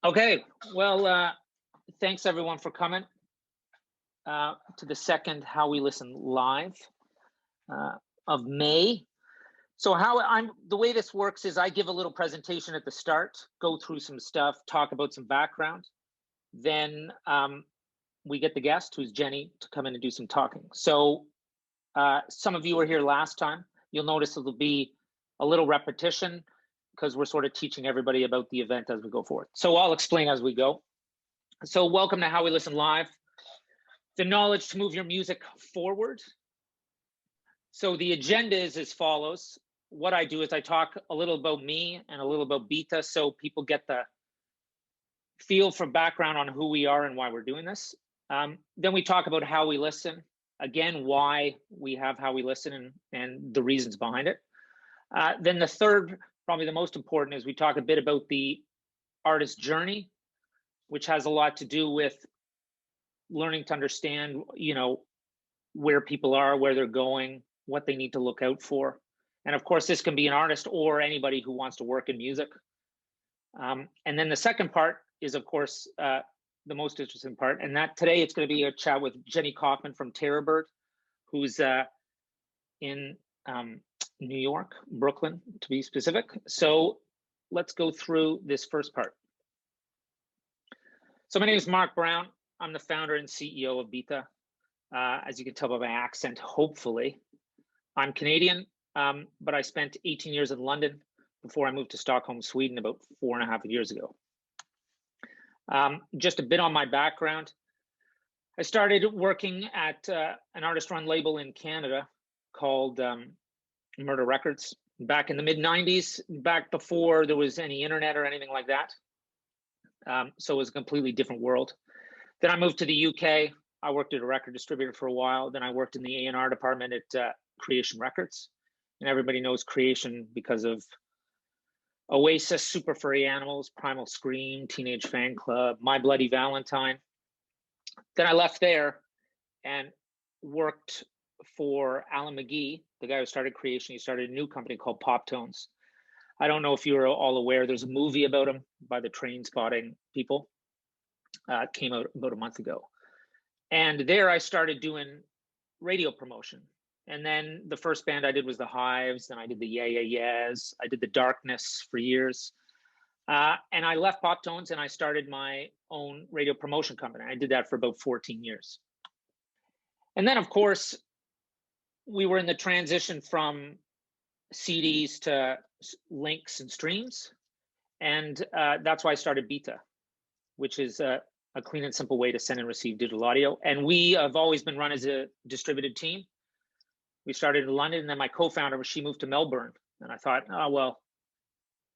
Okay, well, thanks everyone for coming to the second How We Listen live of May. So the way this works is I give a little presentation at the start, go through some stuff, talk about some background. Then we get the guest, who's Jenny, to come in and do some talking. So some of you were here last time. You'll notice it'll be a little repetition because we're sort of teaching everybody about the event as we go forward. So I'll explain as we go. So welcome to How We Listen Live, the knowledge to move your music forward. So the agenda is as follows. What I do is I talk a little about me and a little about Byta so people get the feel for background on who we are and why we're doing this. Then we talk about how we listen, again, why we have how we listen and the reasons behind it. Then the third, probably the most important, is we talk a bit about the artist journey, which has a lot to do with learning to understand, where people are, where they're going, what they need to look out for. And of course, this can be an artist or anybody who wants to work in music. And then the second part is, of course, the most interesting part. And that today it's going to be a chat with Jenny Kaufman from Terrorbird, who's in New York, Brooklyn, to be specific. So let's go through this first part. So my name is Marc Brown. I'm the founder and CEO of Byta. As you can tell by my accent, hopefully. I'm Canadian, but I spent 18 years in London before I moved to Stockholm, Sweden about 4.5 years ago. Just a bit on my background. I started working at an artist-run label in Canada called Murder Records back in the mid-90s, back before there was any internet or anything like that. So it was a completely different world. Then I moved to the UK. I worked at a record distributor for a while. Then I worked in the A&R department at Creation Records. And everybody knows Creation because of Oasis, Super Furry Animals, Primal Scream, Teenage Fan Club, My Bloody Valentine. Then I left there and worked for Alan McGee, the guy who started Creation. He started a new company called Pop Tones. I don't know if you're all aware, there's a movie about him by the Train Spotting people. It came out about a month ago. And there I started doing radio promotion. And then the first band I did was the Hives. Then I did the Yeah Yeah Yeahs. I did the Darkness for years. And I left Pop Tones and I started my own radio promotion company. I did that for about 14 years. And then, of course, we were in the transition from CDs to links and streams. And that's why I started Byta, which is a clean and simple way to send and receive digital audio. And we have always been run as a distributed team. We started in London, and then my co-founder, she moved to Melbourne. And I thought, oh, well,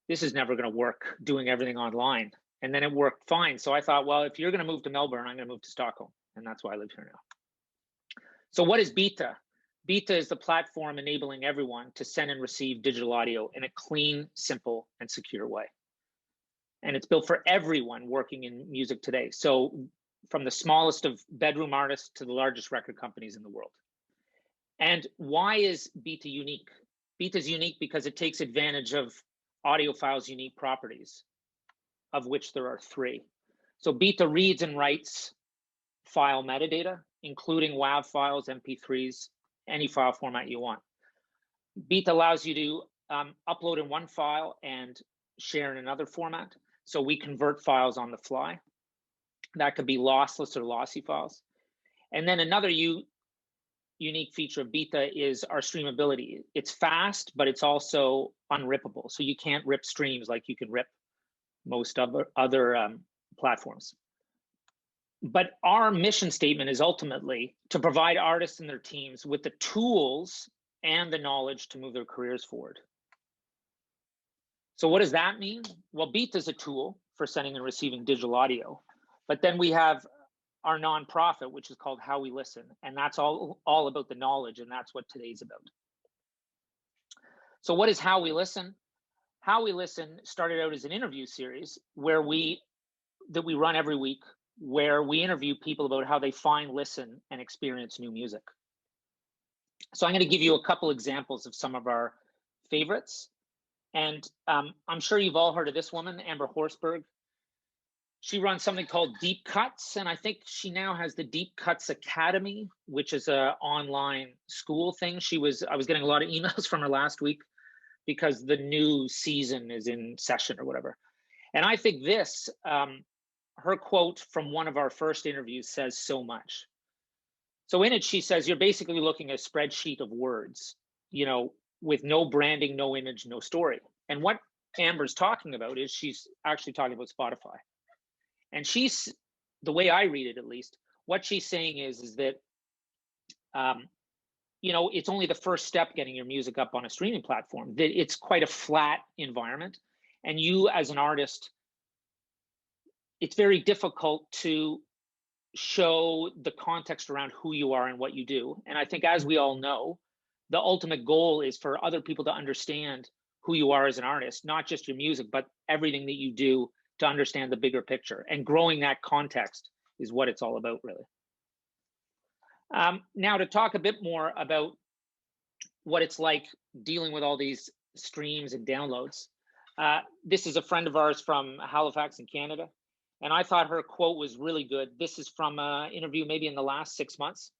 this is never going to work, doing everything online. And then it worked fine. So I thought, well, if you're going to move to Melbourne, I'm going to move to Stockholm. And that's why I live here now. So what is Byta? Byta is the platform enabling everyone to send and receive digital audio in a clean, simple, and secure way. And it's built for everyone working in music today. So from the smallest of bedroom artists to the largest record companies in the world. And why is Byta unique? Byta is unique because it takes advantage of AudioFile's unique properties, of which there are 3. So Byta reads and writes file metadata, including WAV files, MP3s, any file format you want. Byta allows you to upload in one file and share in another format. So we convert files on the fly. That could be lossless or lossy files. And then another unique feature of Byta is our streamability. It's fast, but it's also unrippable. So you can't rip streams like you can rip most other platforms. But our mission statement is ultimately to provide artists and their teams with the tools and the knowledge to move their careers forward. So what does that mean? Well, Byta is a tool for sending and receiving digital audio. But then we have our nonprofit, which is called How We Listen. And that's all about the knowledge. And that's what today's about. So what is How We Listen? How We Listen started out as an interview series that we run every week, where we interview people about how they find, listen, and experience new music. So I'm going to give you a couple examples of some of our favorites. And I'm sure you've all heard of this woman, Amber Horsberg. She runs something called Deep Cuts, and I think she now has the Deep Cuts Academy, which is a online school thing. I was getting a lot of emails from her last week because the new season is in session or whatever. And I think this, her quote from one of our first interviews says so much. So in it, she says, you're basically looking at a spreadsheet of words, with no branding, no image, no story. And what Amber's talking about is she's actually talking about Spotify. And the way I read it, at least, what she's saying is that, it's only the first step getting your music up on a streaming platform, that it's quite a flat environment. And you, as an artist, it's very difficult to show the context around who you are and what you do. And I think, as we all know, the ultimate goal is for other people to understand who you are as an artist, not just your music, but everything that you do, to understand the bigger picture. And growing that context is what it's all about, really. Now, to talk a bit more about what it's like dealing with all these streams and downloads, this is a friend of ours from Halifax in Canada, and I thought her quote was really good. This is from an interview maybe in the last 6 months,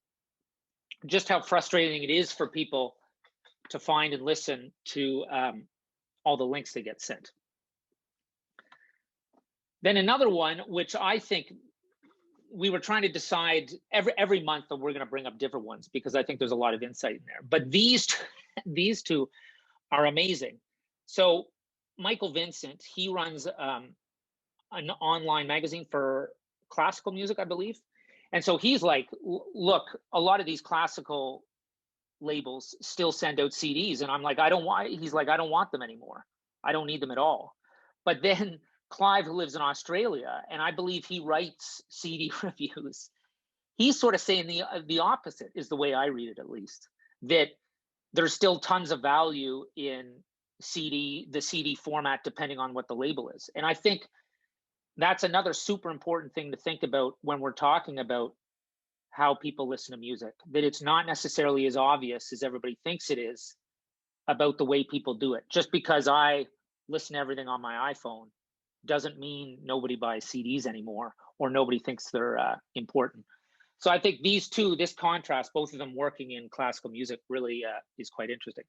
just how frustrating it is for people to find and listen to all the links they get sent. Then another one, which I think we were trying to decide every month that we're going to bring up different ones, because I think there's a lot of insight in there. But these two are amazing. So Michael Vincent, he runs an online magazine for classical music, I believe. And so he's like, look, a lot of these classical labels still send out CDs. And I'm like, he's like, I don't want them anymore. I don't need them at all. But then Clive, who lives in Australia, and I believe he writes CD reviews, he's sort of saying the opposite, is the way I read it, at least, that there's still tons of value in the CD format, depending on what the label is. And I think that's another super important thing to think about when we're talking about how people listen to music, that it's not necessarily as obvious as everybody thinks it is about the way people do it. Just because I listen to everything on my iPhone doesn't mean nobody buys CDs anymore, or nobody thinks they're important. So I think these two, this contrast, both of them working in classical music, really is quite interesting.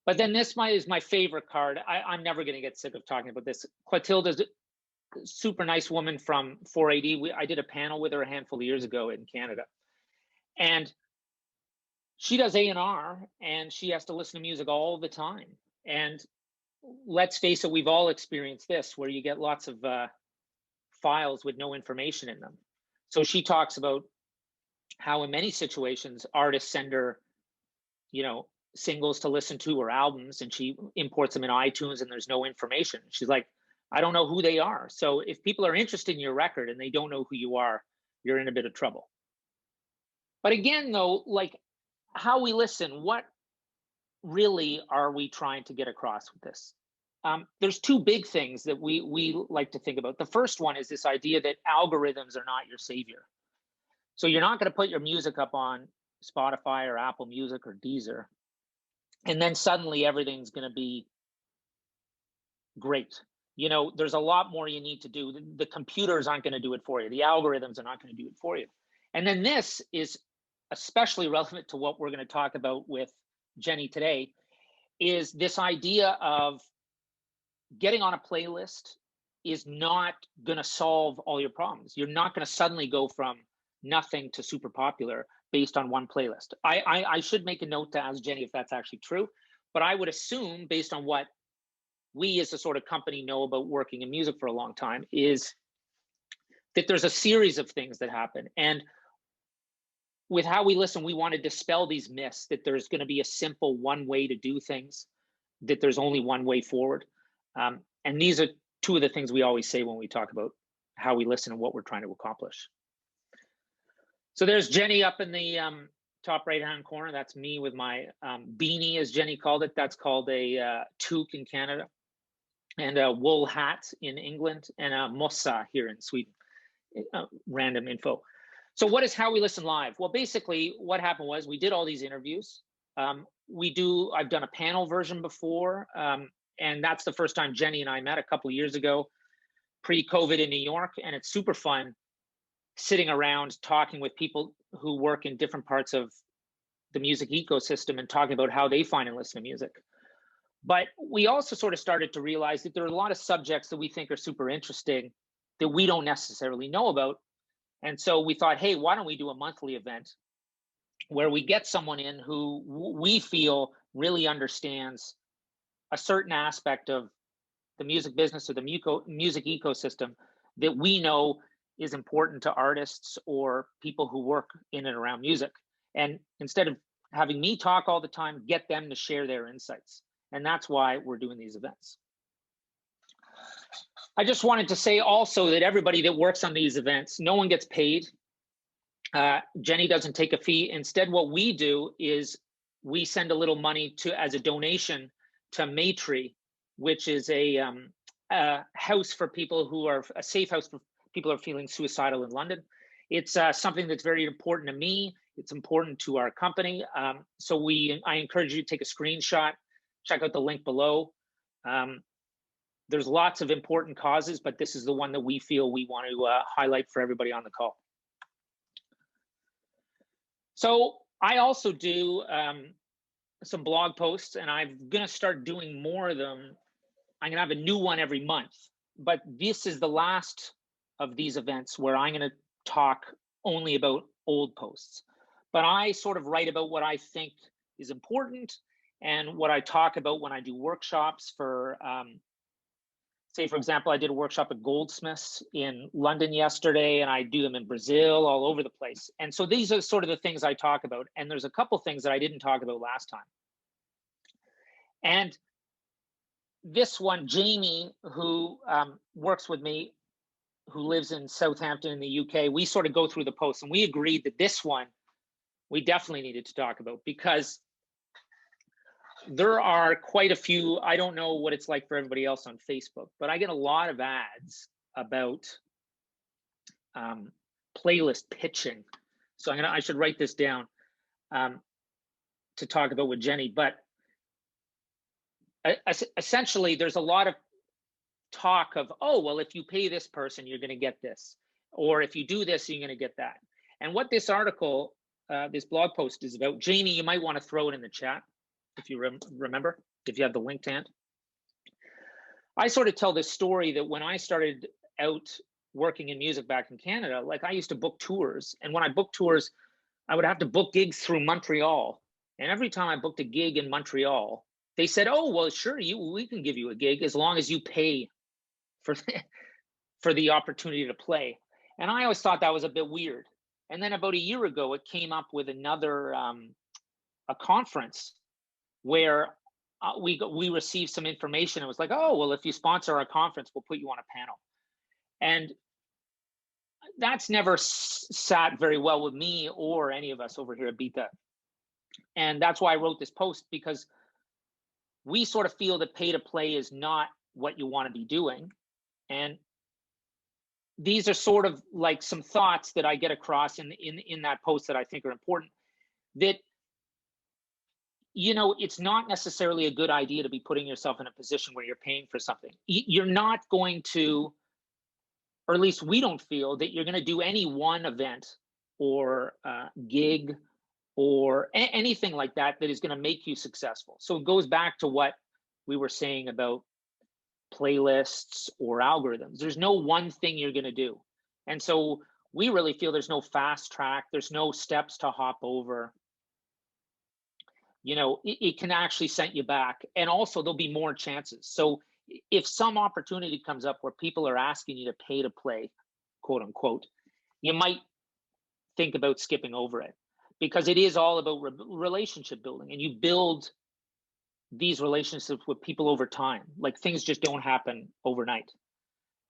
But then this is my favorite card. I'm never going to get sick of talking about this. Clotilda's a super nice woman from 4AD. I did a panel with her a handful of years ago in Canada. And she does A&R, and she has to listen to music all the time. And let's face it, we've all experienced this, where you get lots of files with no information in them. So she talks about how in many situations artists send her, singles to listen to, or albums, and she imports them in iTunes and there's no information. She's like, I don't know who they are. So if people are interested in your record and they don't know who you are, you're in a bit of trouble. But again, though, like how we listen, what really are we trying to get across with this? There's two big things that we like to think about. The first one is this idea that algorithms are not your savior. So you're not going to put your music up on Spotify or Apple Music or Deezer, and then suddenly everything's going to be great. There's a lot more you need to do. The computers aren't going to do it for you. The algorithms are not going to do it for you. And then this is especially relevant to what we're going to talk about with Jenny today, is this idea of getting on a playlist is not going to solve all your problems. You're not going to suddenly go from nothing to super popular based on one playlist. I should make a note to ask Jenny if that's actually true, but I would assume, based on what we as a sort of company know about working in music for a long time, is that there's a series of things that happen. And with how we listen, we want to dispel these myths that there's going to be a simple one way to do things, that there's only one way forward. And these are two of the things we always say when we talk about how we listen and what we're trying to accomplish. So there's Jenny up in the top right-hand corner. That's me with my beanie, as Jenny called it. That's called a toque in Canada, and a wool hat in England, and a mossa here in Sweden. Random info. So what is How We Listen Live? Well, basically what happened was we did all these interviews. I've done a panel version before, and that's the first time Jenny and I met a couple of years ago. pre-COVID in New York, and it's super fun sitting around talking with people who work in different parts of the music ecosystem and talking about how they find and listen to music. But we also sort of started to realize that there are a lot of subjects that we think are super interesting that we don't necessarily know about. And so we thought, hey, why don't we do a monthly event where we get someone in who we feel really understands a certain aspect of the music business or the music ecosystem that we know is important to artists or people who work in and around music. And instead of having me talk all the time, get them to share their insights. And that's why we're doing these events. I just wanted to say also that everybody that works on these events, no one gets paid. Jenny doesn't take a fee. Instead, what we do is we send a little money as a donation to Maytree, which is a house for people who are, a safe house for people who are feeling suicidal in London. It's something that's very important to me. It's important to our company. So I encourage you to take a screenshot, check out the link below. There's lots of important causes, but this is the one that we feel we want to highlight for everybody on the call. So I also do some blog posts, and I'm going to start doing more of them. I'm going to have a new one every month, but this is the last of these events where I'm going to talk only about old posts. But I sort of write about what I think is important and what I talk about when I do workshops for, say, for example, I did a workshop at Goldsmiths in London yesterday, and I do them in Brazil, all over the place. And so these are sort of the things I talk about. And there's a couple things that I didn't talk about last time. And this one, Jamie, who works with me, who lives in Southampton in the UK, we sort of go through the posts, and we agreed that this one we definitely needed to talk about, because there are quite a few. I don't know what it's like for everybody else on Facebook, but I get a lot of ads about playlist pitching. So I should write this down to talk about with Jenny. But essentially, there's a lot of talk of, oh, well, if you pay this person, you're going to get this, or if you do this, you're going to get that. And what this article, this blog post is about, Jamie, you might want to throw it in the chat if you remember, if you have the link to hand. I sort of tell this story that when I started out working in music back in Canada, like I used to book tours. And when I booked tours, I would have to book gigs through Montreal. And every time I booked a gig in Montreal, they said, oh, well, sure, we can give you a gig as long as you pay for the opportunity to play. And I always thought that was a bit weird. And then about a year ago, it came up with another, a conference where we received some information. It was like, oh, well, if you sponsor our conference, we'll put you on a panel. And that's never sat very well with me or any of us over here at Byta. And that's why I wrote this post, because we sort of feel that pay to play is not what you want to be doing. And these are sort of like some thoughts that I get across in that post that I think are important. That, you know, it's not necessarily a good idea to be putting yourself in a position where you're paying for something. You're not going to, or at least we don't feel that you're going to do any one event or gig or anything like that that is going to make you successful. So it goes back to what we were saying about playlists or algorithms. There's no one thing you're going to do. And so we really feel there's no fast track. There's no steps to hop over. You know, it can actually set you back. And also there'll be more chances. So if some opportunity comes up where people are asking you to pay to play, quote unquote, you might think about skipping over it, because it is all about relationship building, and you build these relationships with people over time. Like, things just don't happen overnight.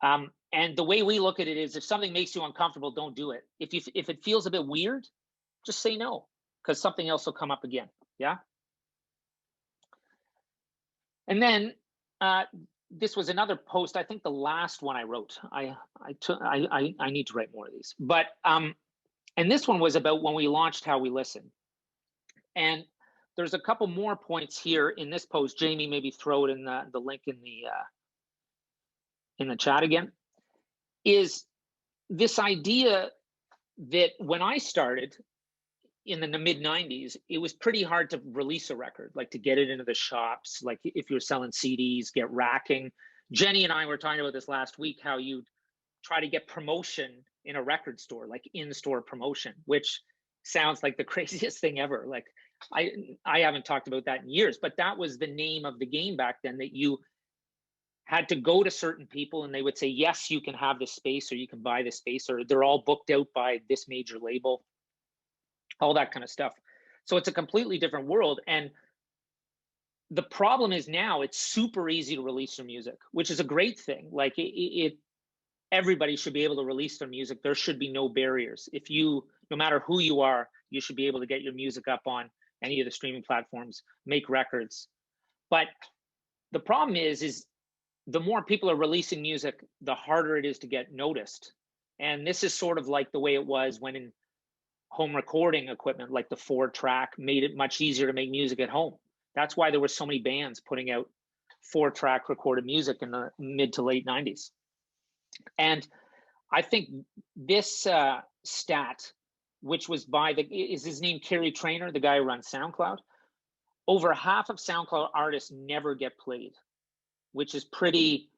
And the way we look at it is, if something makes you uncomfortable, don't do it. If it feels a bit weird, just say no, because something else will come up again. Yeah. And then this was another post. I think the last one I wrote. I need to write more of these. But and this one was about when we launched How We Listen. And there's a couple more points here in this post. Jamie, maybe throw it in the link in the chat again. is this idea that when I started in the mid 90s, it was pretty hard to release a record, like to get it into the shops, like if you were selling CDs, get racking. Jenny and I were talking about this last week, how you try to get promotion in a record store, like in-store promotion, which sounds like the craziest thing ever. Like I haven't talked about that in years, but that was the name of the game back then, that you had to go to certain people and they would say, yes, you can have this space, or you can buy this space, or they're all booked out by this major label, all that kind of stuff. So it's a completely different world. And the problem is now it's super easy to release your music, which is a great thing. Like everybody should be able to release their music. There should be no barriers. If you, no matter who you are, you should be able to get your music up on any of the streaming platforms, make records. But the problem is the more people are releasing music, the harder it is to get noticed. And this is sort of like the way it was when in home recording equipment, like the 4-track, made it much easier to make music at home. That's why there were so many bands putting out 4-track recorded music in the mid to late 90s. And I think this stat, which was by is his name Kerry Trainor, the guy who runs SoundCloud? Over half of SoundCloud artists never get played, which is pretty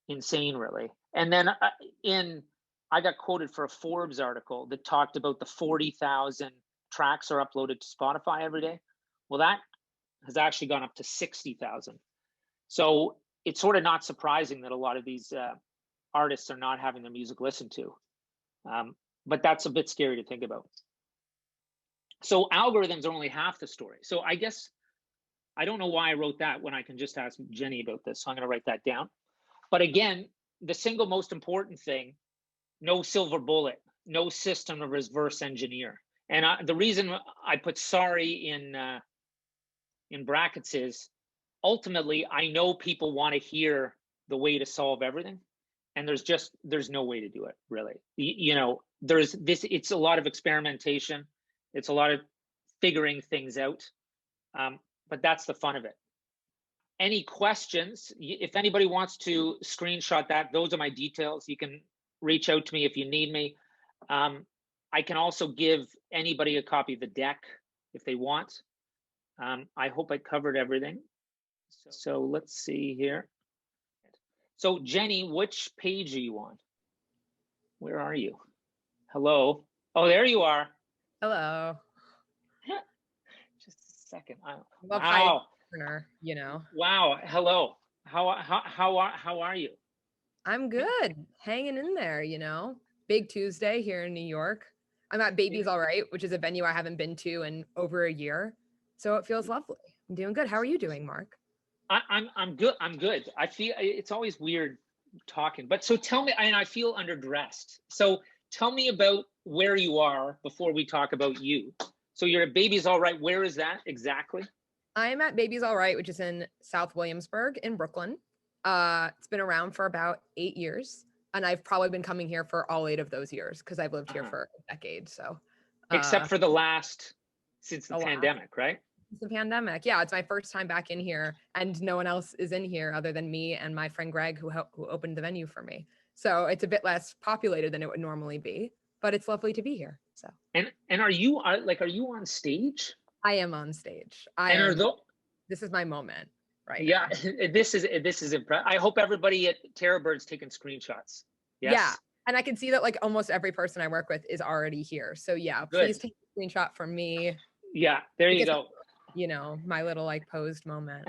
insane, really. And then I got quoted for a Forbes article that talked about the 40,000 tracks are uploaded to Spotify every day. Well, that has actually gone up to 60,000. So it's sort of not surprising that a lot of these artists are not having their music listened to. But that's a bit scary to think about. So algorithms are only half the story. So I guess, I don't know why I wrote that when I can just ask Jenny about this. So I'm going to write that down. But again, the single most important thing, no silver bullet, no system to reverse engineer. And the reason I put sorry in brackets is ultimately I know people want to hear the way to solve everything. And there's no way to do it, really. You know, there's this, it's a lot of experimentation. It's a lot of figuring things out. But that's the fun of it. Any questions? If anybody wants to screenshot that, those are my details. You can reach out to me if you need me. I can also give anybody a copy of the deck if they want. I hope I covered everything. So let's see here. So Jenny, which page are you on? Where are you? Hello. Oh, there you are. Hello. Just a second. Wow. You know. Wow. Hello. How are you? I'm good. Hanging in there, you know. Big Tuesday here in New York. I'm at Baby's All Right, which is a venue I haven't been to in over a year. So it feels lovely. I'm doing good. How are you doing, Mark? I'm good. I'm good. I feel it's always weird talking, but so tell me, and I feel underdressed. So tell me about where you are before we talk about you. So you're at Baby's All Right. Where is that exactly? I'm at Baby's All Right, which is in South Williamsburg in Brooklyn. It's been around for about 8 years, and I've probably been coming here for all 8 of those years because I've lived here for a decade. So, except for since the pandemic, right? The pandemic. Yeah, it's my first time back in here, and no one else is in here other than me and my friend Greg, who opened the venue for me. So it's a bit less populated than it would normally be, but it's lovely to be here. So and are you on stage? I am on stage. This is my moment, right? Yeah, now. This is impressive. I hope everybody at Terrorbird's taking screenshots. Yes? Yeah, and I can see that like almost every person I work with is already here. So yeah, good. Please take a screenshot from me. Yeah, there you go. You know, my little like posed moment.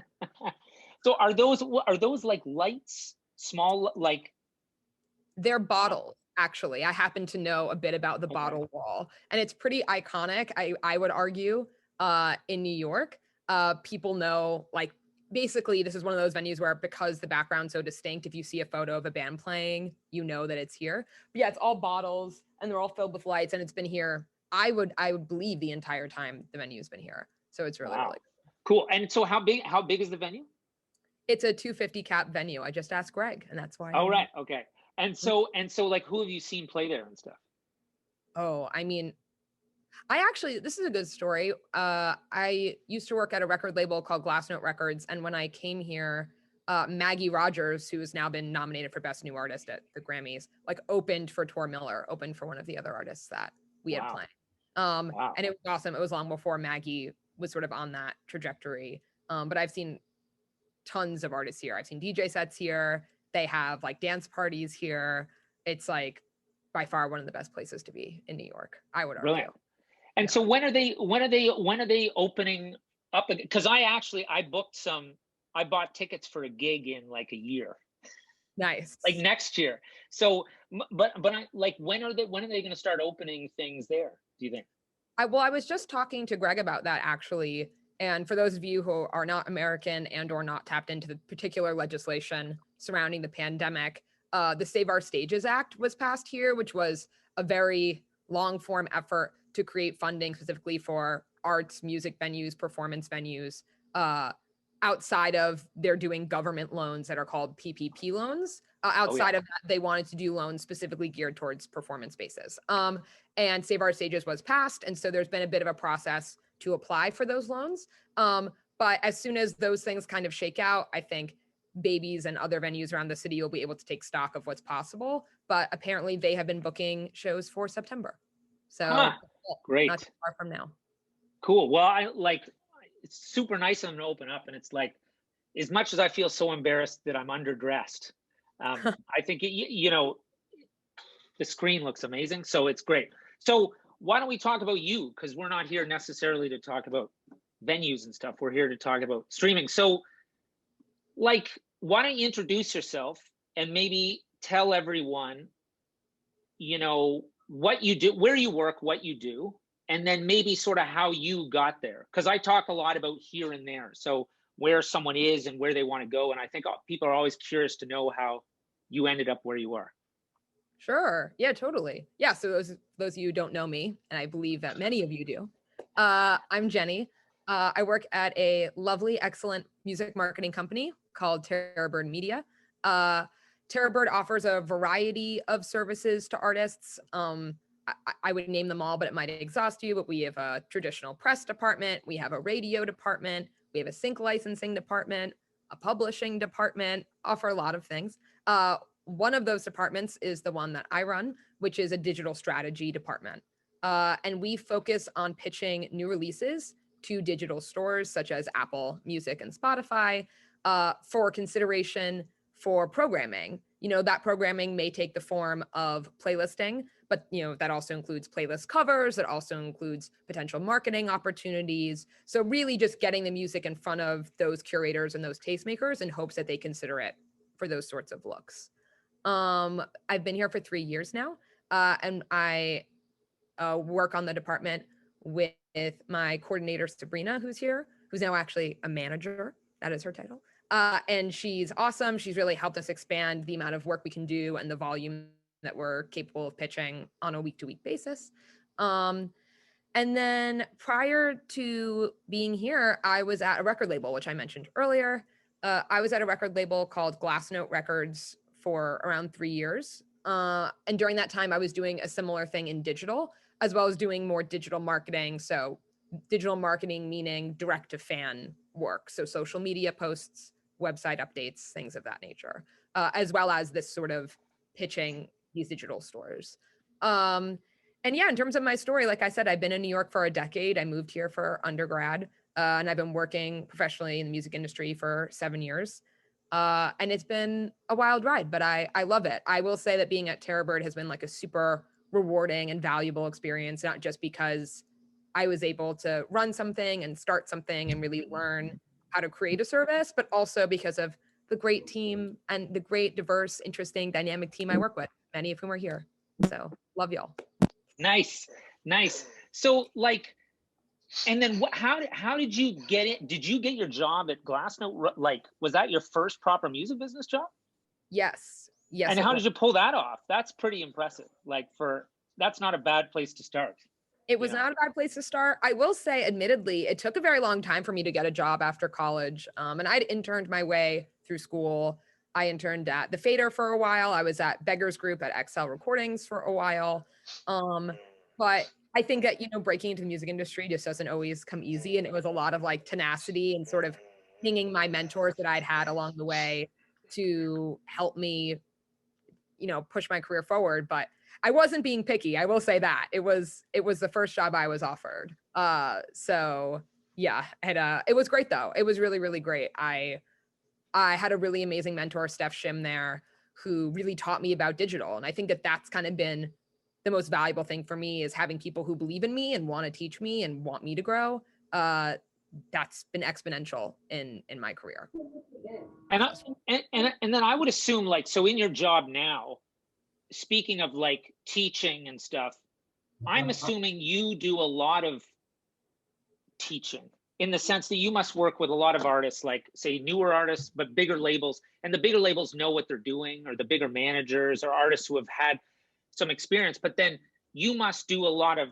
So are those like lights, small, like? They're bottles, actually. I happen to know a bit about the bottle wall, and it's pretty iconic. I would argue in New York, people know, like, basically this is one of those venues where, because the background's so distinct, if you see a photo of a band playing, you know that it's here. But yeah, it's all bottles and they're all filled with lights, and it's been here, I would believe, the entire time the venue's been here. So it's really, really cool. And so how big is the venue? It's a 250 cap venue. I just asked Greg, and that's why. Oh, right. Okay. And so like, who have you seen play there and stuff? Oh, I mean, this is a good story. I used to work at a record label called Glassnote Records. And when I came here, Maggie Rogers, who has now been nominated for Best New Artist at the Grammys, like opened for Tor Miller, opened for one of the other artists that we had playing. Wow. And it was awesome. It was long before Maggie was sort of on that trajectory. But I've seen tons of artists here. I've seen DJ sets here. They have like dance parties here. It's like by far one of the best places to be in New York, I would argue. Brilliant. And so when are they opening up? Because I bought tickets for a gig in like a year. Nice. Like next year. So, but I like, when are they going to start opening things there, do you think? I was just talking to Greg about that actually. And for those of you who are not American and or not tapped into the particular legislation surrounding the pandemic, the Save Our Stages Act was passed here, which was a very long form effort to create funding specifically for arts, music venues, performance venues, outside of they're doing government loans that are called PPP loans. Outside of that, they wanted to do loans specifically geared towards performance spaces. And Save Our Stages was passed. And so there's been a bit of a process to apply for those loans. But as soon as those things kind of shake out, I think Babies and other venues around the city will be able to take stock of what's possible. But apparently they have been booking shows for September. So great. Not too far from now. Cool. Well, it's super nice of them to open up. And it's like, as much as I feel so embarrassed that I'm underdressed, I think, the screen looks amazing. So it's great. So why don't we talk about you? Because we're not here necessarily to talk about venues and stuff. We're here to talk about streaming. So why don't you introduce yourself and maybe tell everyone, what you do, where you work, what you do, and then maybe sort of how you got there. Because I talk a lot about here and there. So where someone is and where they want to go. And I think people are always curious to know how you ended up where you are. Sure. Yeah, totally. Yeah. So those of you who don't know me, and I believe that many of you do, I'm Jenny. I work at a lovely, excellent music marketing company called Terrorbird Media. Terrorbird offers a variety of services to artists. I would name them all, but it might exhaust you. But we have a traditional press department. We have a radio department. We have a sync licensing department, a publishing department, offer a lot of things. One of those departments is the one that I run, which is a digital strategy department. And we focus on pitching new releases to digital stores such as Apple Music and Spotify for consideration for programming. That programming may take the form of playlisting, but that also includes playlist covers. It also includes potential marketing opportunities. So really just getting the music in front of those curators and those tastemakers in hopes that they consider it for those sorts of looks. I've been here for 3 years now, and I work on the department with my coordinator, Sabrina, who's here, who's now actually a manager. That is her title. And she's awesome. She's really helped us expand the amount of work we can do and the volume that we're capable of pitching on a week-to-week basis. And then prior to being here, I was at a record label, which I mentioned earlier. I was at a record label called Glassnote Records for around 3 years. And during that time, I was doing a similar thing in digital, as well as doing more digital marketing. So digital marketing meaning direct to fan work. So social media posts, website updates, things of that nature, as well as this sort of pitching these digital stores. And yeah, in terms of my story, like I said, I've been in New York for a decade. I moved here for undergrad, and I've been working professionally in the music industry for 7 years. And it's been a wild ride, but I love it. I will say that being at Terrorbird has been like a super rewarding and valuable experience, not just because I was able to run something and start something and really learn how to create a service, but also because of the great team and the great, diverse, interesting, dynamic team I work with, many of whom are here. So love y'all. Nice. So and then how did you get it? Did you get your job at Glassnote? Was that your first proper music business job? Yes. And how did you pull that off? That's pretty impressive. That's not a bad place to start. It was not a bad place to start. I will say, admittedly, it took a very long time for me to get a job after college. And I'd interned my way through school. I interned at the Fader for a while. I was at Beggar's Group at XL Recordings for a while. But I think that, breaking into the music industry just doesn't always come easy. And it was a lot of tenacity and sort of pinging my mentors that I'd had along the way to help me, push my career forward. But I wasn't being picky. I will say that it was the first job I was offered. So yeah, it was great though. It was really, really great. I had a really amazing mentor, Steph Shim there, who really taught me about digital. And I think that that's kind of been the most valuable thing for me, is having people who believe in me and want to teach me and want me to grow. That's been exponential in my career. And then I would assume, like, so in your job now, speaking of like teaching and stuff, I'm assuming you do a lot of teaching, in the sense that you must work with a lot of artists, like say newer artists, but bigger labels, and the bigger labels know what they're doing, or the bigger managers or artists who have had some experience, but then you must do a lot of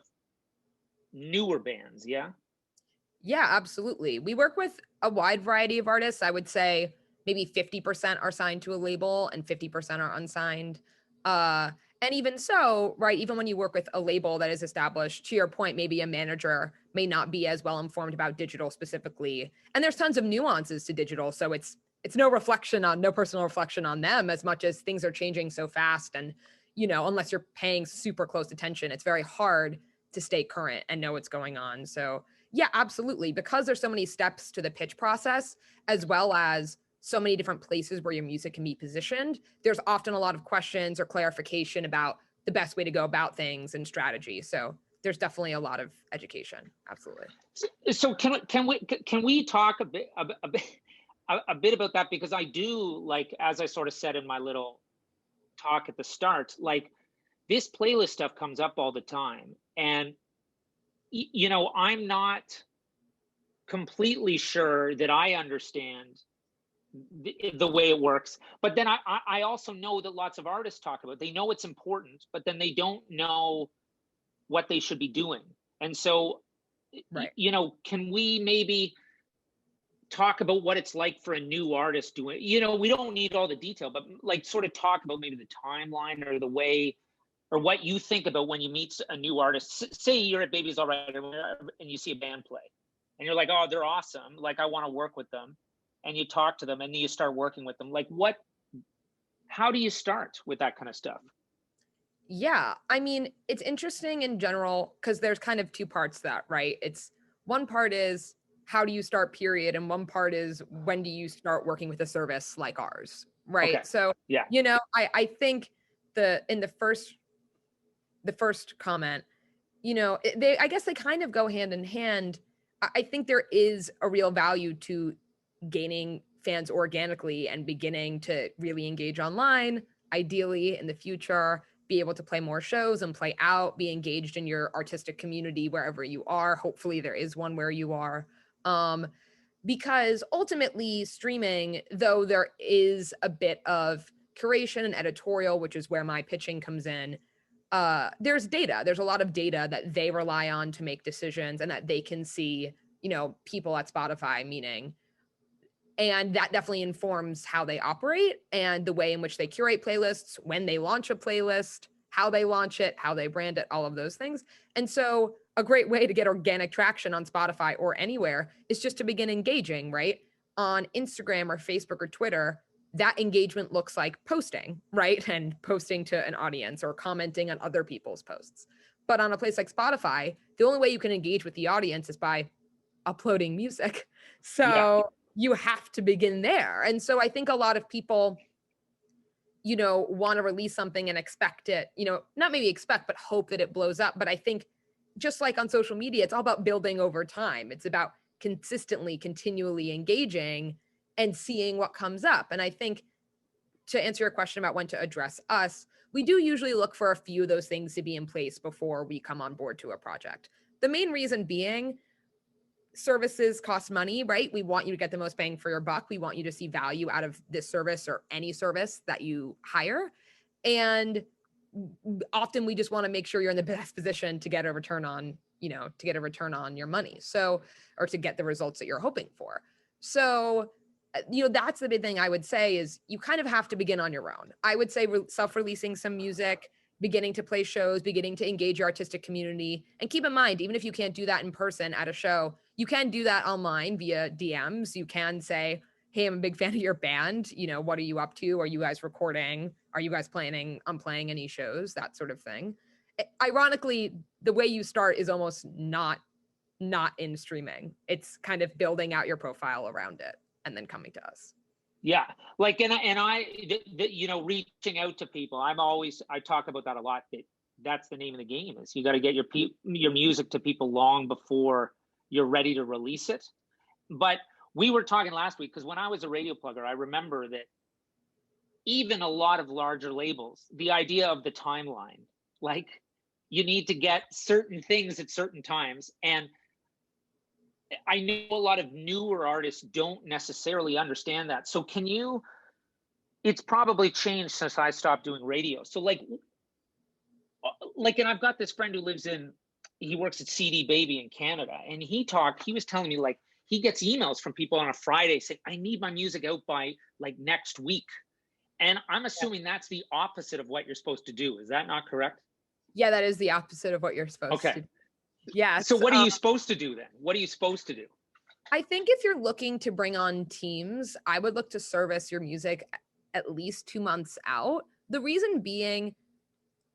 newer bands. Yeah. Yeah, absolutely. We work with a wide variety of artists. I would say maybe 50% are signed to a label and 50% are unsigned. And even so, right, even when you work with a label that is established, to your point, maybe a manager may not be as well informed about digital specifically. And there's tons of nuances to digital. So it's no personal reflection on them, as much as things are changing so fast. And, unless you're paying super close attention, it's very hard to stay current and know what's going on. So yeah, absolutely. Because there's so many steps to the pitch process, as well as so many different places where your music can be positioned, there's often a lot of questions or clarification about the best way to go about things and strategy. So there's definitely a lot of education. Absolutely. So can we talk a bit about that? Because I do, like, as I sort of said in my little talk at the start, like, this playlist stuff comes up all the time, and I'm not completely sure that I understand the way it works. But then I also know that lots of artists talk about it. They know it's important, but then they don't know what they should be doing. And so, right. Can we maybe talk about what it's like for a new artist doing, we don't need all the detail, but like sort of talk about maybe the timeline or the way, or what you think about when you meet a new artist. Say you're at Baby's All Right and you see a band play and you're like, oh, they're awesome, like, I want to work with them. And you talk to them and then you start working with them. Like, how do you start with that kind of stuff? Yeah, I mean, it's interesting in general because there's kind of two parts to that, right? It's one part is how do you start, period, and one part is when do you start working with a service like ours, right? Okay. So yeah, I think the first comment, I guess they kind of go hand in hand. I think there is a real value to gaining fans organically and beginning to really engage online, ideally in the future, be able to play more shows and play out, be engaged in your artistic community wherever you are. Hopefully there is one where you are. Because ultimately streaming, though there is a bit of curation and editorial, which is where my pitching comes in, there's data. There's a lot of data that they rely on to make decisions and that they can see, people at Spotify, meaning, and that definitely informs how they operate and the way in which they curate playlists, when they launch a playlist, how they launch it, how they brand it, all of those things. And so a great way to get organic traction on Spotify or anywhere is just to begin engaging, right? On Instagram or Facebook or Twitter, that engagement looks like posting, right? And posting to an audience or commenting on other people's posts. But on a place like Spotify, the only way you can engage with the audience is by uploading music. So you have to begin there. And so I think a lot of people, want to release something and expect it, not maybe expect, but hope that it blows up. But I think just like on social media, it's all about building over time. It's about consistently, continually engaging and seeing what comes up. And I think to answer your question about when to address us, we do usually look for a few of those things to be in place before we come on board to a project. The main reason being, services cost money, right? We want you to get the most bang for your buck. We want you to see value out of this service or any service that you hire. And often we just want to make sure you're in the best position to get a return on, your money. So, or to get the results that you're hoping for. So, that's the big thing I would say is you kind of have to begin on your own. I would say self-releasing some music beginning to play shows, beginning to engage your artistic community. And keep in mind, even if you can't do that in person at a show, you can do that online via DMs. You can say, hey, I'm a big fan of your band. You know, what are you up to? Are you guys recording? Are you guys planning on playing any shows? That sort of thing. Ironically, the way you start is almost not in streaming. It's kind of building out your profile around it and then coming to us. Yeah, like, and I, you know, reaching out to people. I talk about that a lot. That's the name of the game. Is you got to get your music to people long before you're ready to release it. But we were talking last week, because when I was a radio plugger, I remember that even a lot of larger labels, the idea of the timeline, like you need to get certain things at certain times. And I know a lot of newer artists don't necessarily understand that. So it's probably changed since I stopped doing radio. So like, and I've got this friend who he works at CD Baby in Canada, and he was telling me, like, he gets emails from people on a Friday saying, I need my music out by like next week. And I'm assuming that's the opposite of what you're supposed to do. Is that not correct? Yeah, that is the opposite of what you're supposed to do. Yeah. So what are you supposed to do then? What are you supposed to do? I think if you're looking to bring on teams, I would look to service your music at least 2 months out. The reason being,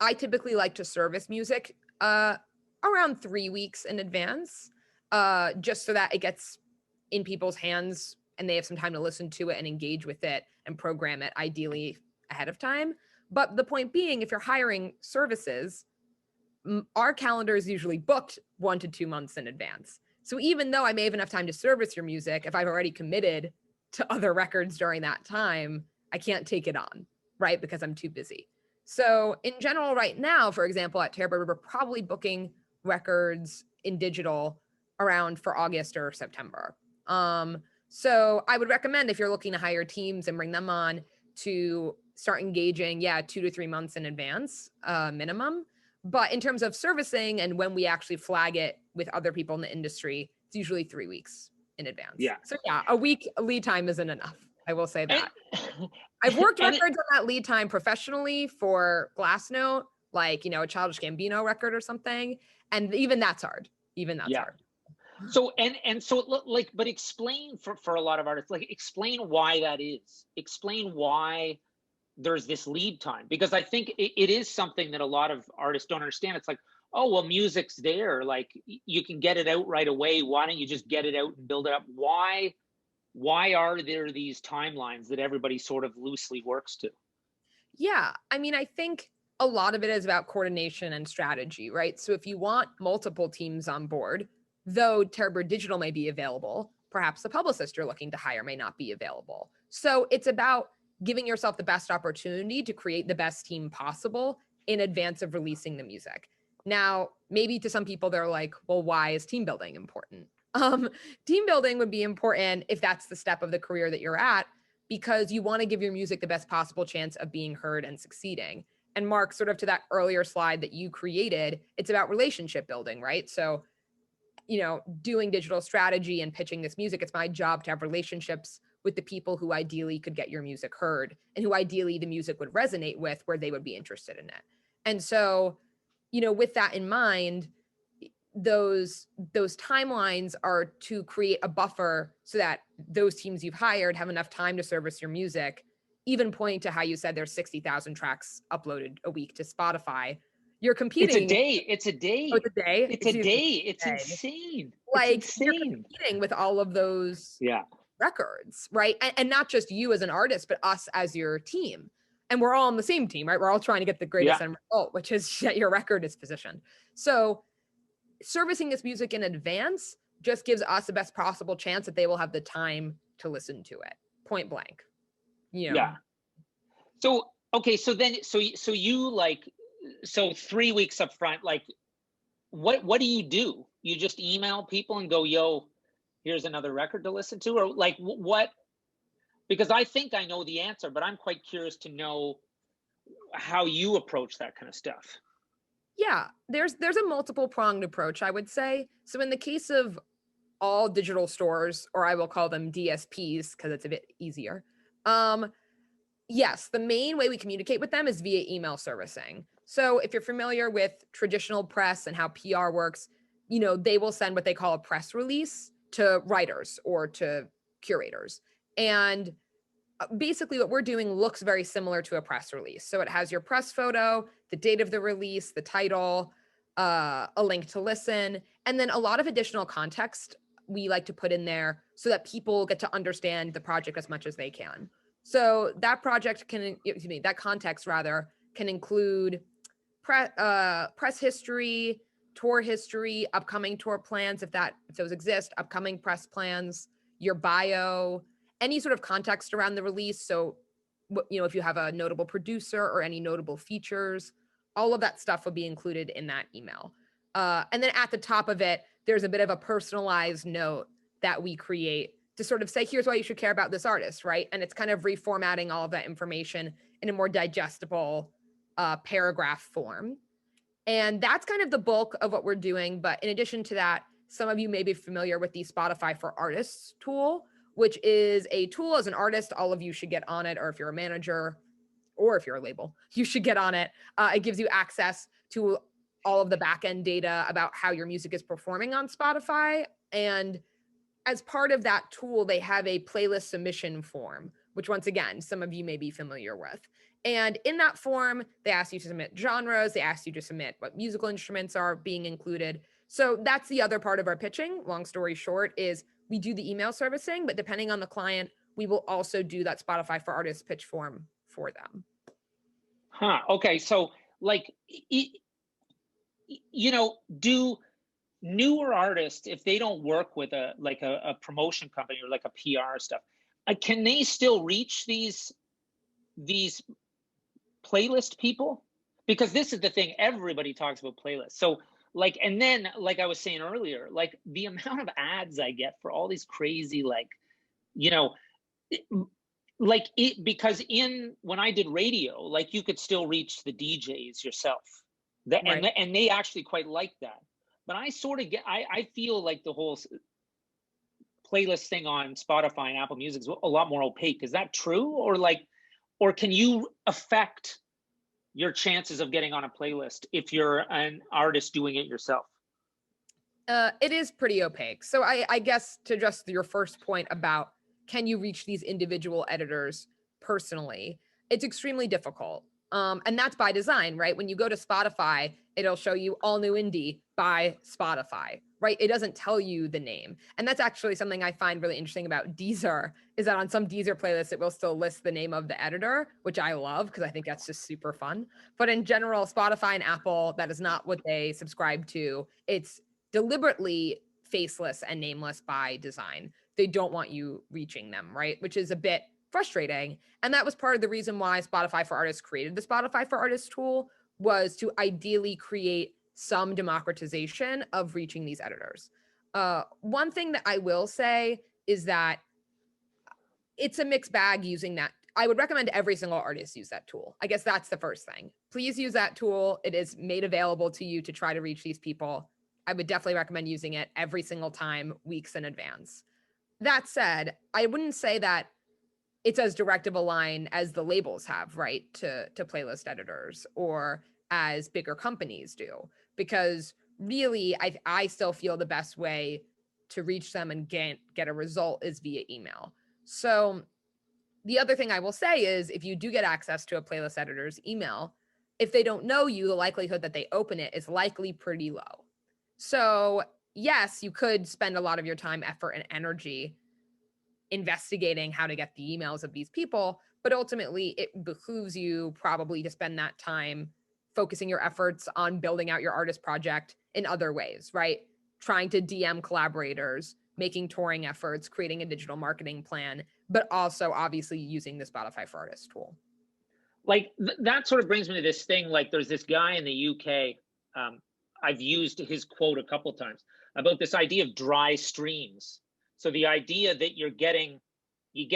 I typically like to service music around 3 weeks in advance, just so that it gets in people's hands and they have some time to listen to it and engage with it and program it, ideally ahead of time. But the point being, if you're hiring services, our calendar is usually booked 1 to 2 months in advance. So even though I may have enough time to service your music, if I've already committed to other records during that time, I can't take it on, right? Because I'm too busy. So in general, right now, for example, at Terrorbird, we're probably booking records in digital around for August or September. So I would recommend, if you're looking to hire teams and bring them on, to start engaging, 2 to 3 months in advance, minimum. But in terms of servicing and when we actually flag it with other people in the industry, it's usually 3 weeks in advance. Yeah. So a week lead time isn't enough. I will say that. I've worked records on that lead time professionally for Glassnote, like, a Childish Gambino record or something. And even that's hard. Hard. So, but explain for a lot of artists, like, explain why that is. Explain why there's this lead time, because I think it is something that a lot of artists don't understand. It's like, oh, well, music's there, like you can get it out right away. Why don't you just get it out and build it up? Why are there these timelines that everybody sort of loosely works to? Yeah, I mean, I think a lot of it is about coordination and strategy, right? So if you want multiple teams on board, though Terrorbird Digital may be available, perhaps the publicist you're looking to hire may not be available. So it's about giving yourself the best opportunity to create the best team possible in advance of releasing the music. Now, maybe to some people, they're like, well, why is team building important? Team building would be important if that's the step of the career that you're at, because you want to give your music the best possible chance of being heard and succeeding. And Mark, sort of to that earlier slide that you created, it's about relationship building, right? So, doing digital strategy and pitching this music, it's my job to have relationships with the people who ideally could get your music heard and who ideally the music would resonate with, where they would be interested in it. And so, with that in mind, those timelines are to create a buffer so that those teams you've hired have enough time to service your music, even pointing to how you said there's 60,000 tracks uploaded a week to Spotify. You're competing. It's a day. It's a day. Oh, it's a day. It's insane. Like, it's insane. You're competing with all of those records, right? And not just you as an artist, but us as your team. And we're all on the same team, right? We're all trying to get the greatest end result, which is that your record is positioned. So servicing this music in advance just gives us the best possible chance that they will have the time to listen to it, point blank. Yeah. So, okay. So then, so you like, so 3 weeks up front, like what do? You just email people and go, yo, here's another record to listen to? Or like what? Because I think I know the answer, but I'm quite curious to know how you approach that kind of stuff. Yeah, there's a multiple pronged approach, I would say. So in the case of all digital stores, or I will call them DSPs because it's a bit easier, Yes, the main way we communicate with them is via email servicing. So if you're familiar with traditional press and how PR works, they will send what they call a press release to writers or to curators. And basically what we're doing looks very similar to a press release. So it has your press photo, the date of the release, the title, a link to listen, and then a lot of additional context we like to put in there so that people get to understand the project as much as they can. So that that context rather can include press history, tour history, upcoming tour plans, if those exist, upcoming press plans, your bio, any sort of context around the release. So, if you have a notable producer or any notable features, all of that stuff will be included in that email. And then at the top of it, there's a bit of a personalized note that we create to sort of say, here's why you should care about this artist, right? And it's kind of reformatting all of that information in a more digestible paragraph form. And that's kind of the bulk of what we're doing. But in addition to that, some of you may be familiar with the Spotify for Artists tool, which is a tool as an artist. All of you should get on it, or if you're a manager or if you're a label, you should get on it. It gives you access to all of the back-end data about how your music is performing on Spotify. And as part of that tool, they have a playlist submission form, which once again, some of you may be familiar with. And in that form, they ask you to submit genres, they ask you to submit what musical instruments are being included. So that's the other part of our pitching. Long story short is we do the email servicing, but depending on the client, we will also do that Spotify for Artists pitch form for them. Huh. Okay. So do newer artists, if they don't work with a promotion company or like a PR stuff, can they still reach these playlist people? Because this is the thing, everybody talks about playlists. So and then like I was saying earlier, like the amount of ads I get for all these crazy because when I did radio, like you could still reach the DJs yourself. Right. And they actually quite like that. But I sort of I feel like the whole playlist thing on Spotify and Apple Music is a lot more opaque. Is that true? Or can you affect your chances of getting on a playlist if you're an artist doing it yourself? It is pretty opaque. So I guess to address your first point about can you reach these individual editors personally, it's extremely difficult. And that's by design, right? When you go to Spotify, it'll show you all new indie by Spotify, right? It doesn't tell you the name. And that's actually something I find really interesting about Deezer, is that on some Deezer playlists, it will still list the name of the editor, which I love because I think that's just super fun. But in general, Spotify and Apple, that is not what they subscribe to. It's deliberately faceless and nameless by design. They don't want you reaching them, right? Which is a bit frustrating. And that was part of the reason why Spotify for Artists created the Spotify for Artists tool, was to ideally create some democratization of reaching these editors. One thing that I will say is that it's a mixed bag using that. I would recommend every single artist use that tool. I guess that's the first thing. Please use that tool. It is made available to you to try to reach these people. I would definitely recommend using it every single time, weeks in advance. That said, I wouldn't say that it's as direct of a line as the labels have, right, to playlist editors or as bigger companies do. Because really, I still feel the best way to reach them and get a result is via email. So the other thing I will say is if you do get access to a playlist editor's email, if they don't know you, the likelihood that they open it is likely pretty low. So yes, you could spend a lot of your time, effort, and energy investigating how to get the emails of these people, but ultimately it behooves you probably to spend that time focusing your efforts on building out your artist project in other ways, right? Trying to DM collaborators, making touring efforts, creating a digital marketing plan, but also obviously using the Spotify for Artists tool. That sort of brings me to this thing, like there's this guy in the UK, I've used his quote a couple of times about this idea of dry streams. So the idea that you get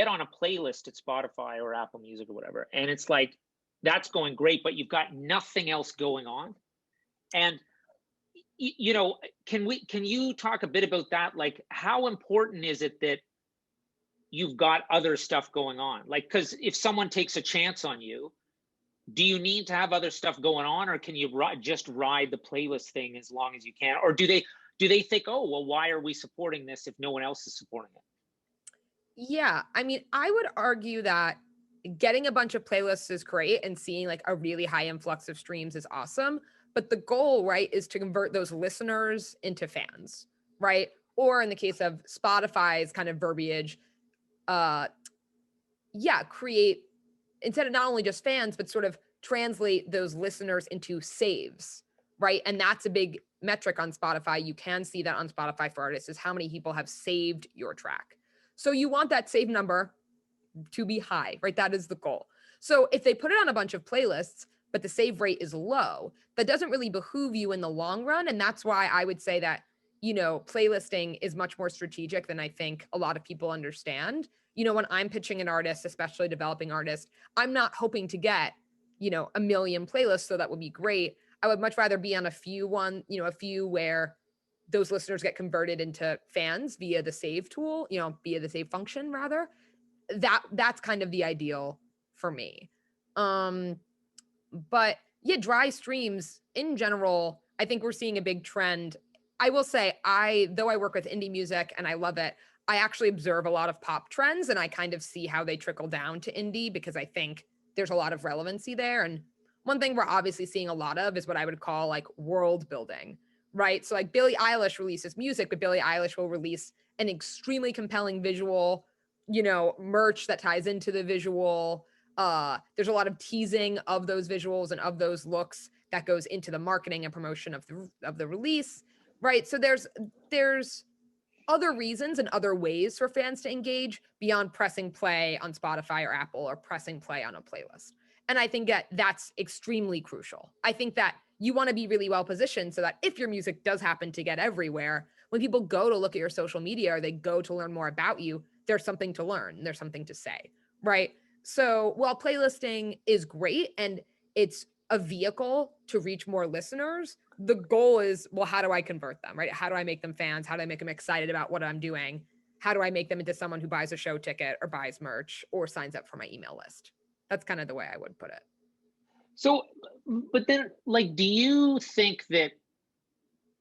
on a playlist at Spotify or Apple Music or whatever, and it's like, that's going great, but you've got nothing else going on. And, can you talk a bit about that? Like, how important is it that you've got other stuff going on? Like, because if someone takes a chance on you, do you need to have other stuff going on, or can you just ride the playlist thing as long as you can? Or do they think, oh, well, why are we supporting this if no one else is supporting it? Yeah, I mean, I would argue that getting a bunch of playlists is great and seeing like a really high influx of streams is awesome. But the goal, right, is to convert those listeners into fans, right? Or in the case of Spotify's kind of verbiage, create, instead of not only just fans, but sort of translate those listeners into saves, right? And that's a big metric on Spotify. You can see that on Spotify for artists, is how many people have saved your track. So you want that save number to be high, right? That is the goal. So if they put it on a bunch of playlists, but the save rate is low, that doesn't really behoove you in the long run. And that's why I would say that, playlisting is much more strategic than I think a lot of people understand. When I'm pitching an artist, especially a developing artist, I'm not hoping to get, a million playlists. So that would be great. I would much rather be on a few where those listeners get converted into fans via the save tool, via the save function rather. That's kind of the ideal for me. But yeah, dry streams in general, I think we're seeing a big trend. I will say, though I work with indie music and I love it, I actually observe a lot of pop trends and I kind of see how they trickle down to indie because I think there's a lot of relevancy there. And one thing we're obviously seeing a lot of is what I would call like world building, right? So like Billie Eilish releases music, but Billie Eilish will release an extremely compelling visual, merch that ties into the visual. There's a lot of teasing of those visuals and of those looks that goes into the marketing and promotion of the release, right? So there's other reasons and other ways for fans to engage beyond pressing play on Spotify or Apple or pressing play on a playlist. And I think that that's extremely crucial. I think that you want to be really well positioned so that if your music does happen to get everywhere, when people go to look at your social media or they go to learn more about you, there's something to learn, there's something to say, right? So while playlisting is great and it's a vehicle to reach more listeners, the goal is, well, how do I convert them, right? How do I make them fans? How do I make them excited about what I'm doing? How do I make them into someone who buys a show ticket or buys merch or signs up for my email list? That's kind of the way I would put it. So, but then, like, do you think that,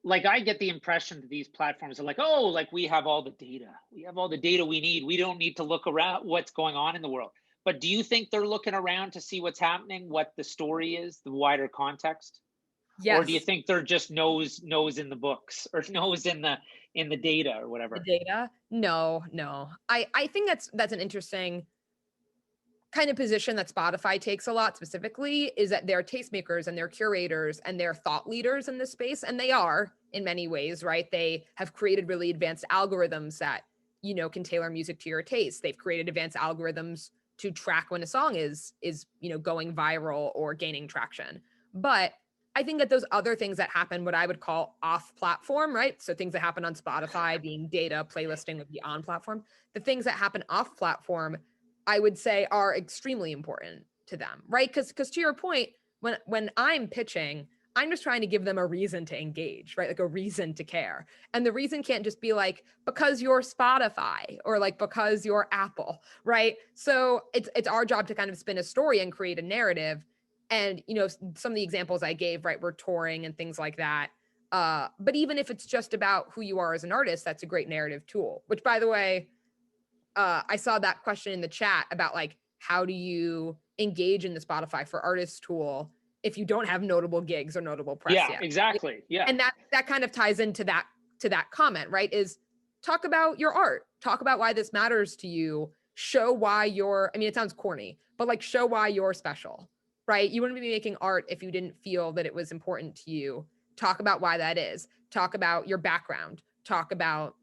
like, I get the impression that these platforms are like, oh, like, we have all the data. We have all the data we need. We don't need to look around what's going on in the world. But do you think they're looking around to see what's happening, what the story is, the wider context? Yes. Or do you think they're just nose in the books or nose in the data or whatever? The data? No. I think that's an interesting kind of position that Spotify takes a lot specifically, is that they're tastemakers and they're curators and they're thought leaders in this space. And they are in many ways, right? They have created really advanced algorithms that, can tailor music to your taste. They've created advanced algorithms to track when a song is going viral or gaining traction. But I think that those other things that happen, what I would call off platform, right? So things that happen on Spotify being data, playlisting would be on platform. The things that happen off platform, I would say, are extremely important to them, right? Because to your point, when I'm pitching, I'm just trying to give them a reason to engage, right? Like a reason to care. And the reason can't just be like, because you're Spotify or like because you're Apple, right? So it's our job to kind of spin a story and create a narrative. And, some of the examples I gave, right, were touring and things like that. But even if it's just about who you are as an artist, that's a great narrative tool, which, by the way, I saw that question in the chat about like, how do you engage in the Spotify for Artists tool if you don't have notable gigs or notable press Yeah, yet? exactly. Yeah. And that kind of ties into that comment, right? Is talk about your art, talk about why this matters to you, show why it sounds corny, but like show why you're special, right? You wouldn't be making art if you didn't feel that it was important to you. Talk about why that is. Talk about your background. Talk about,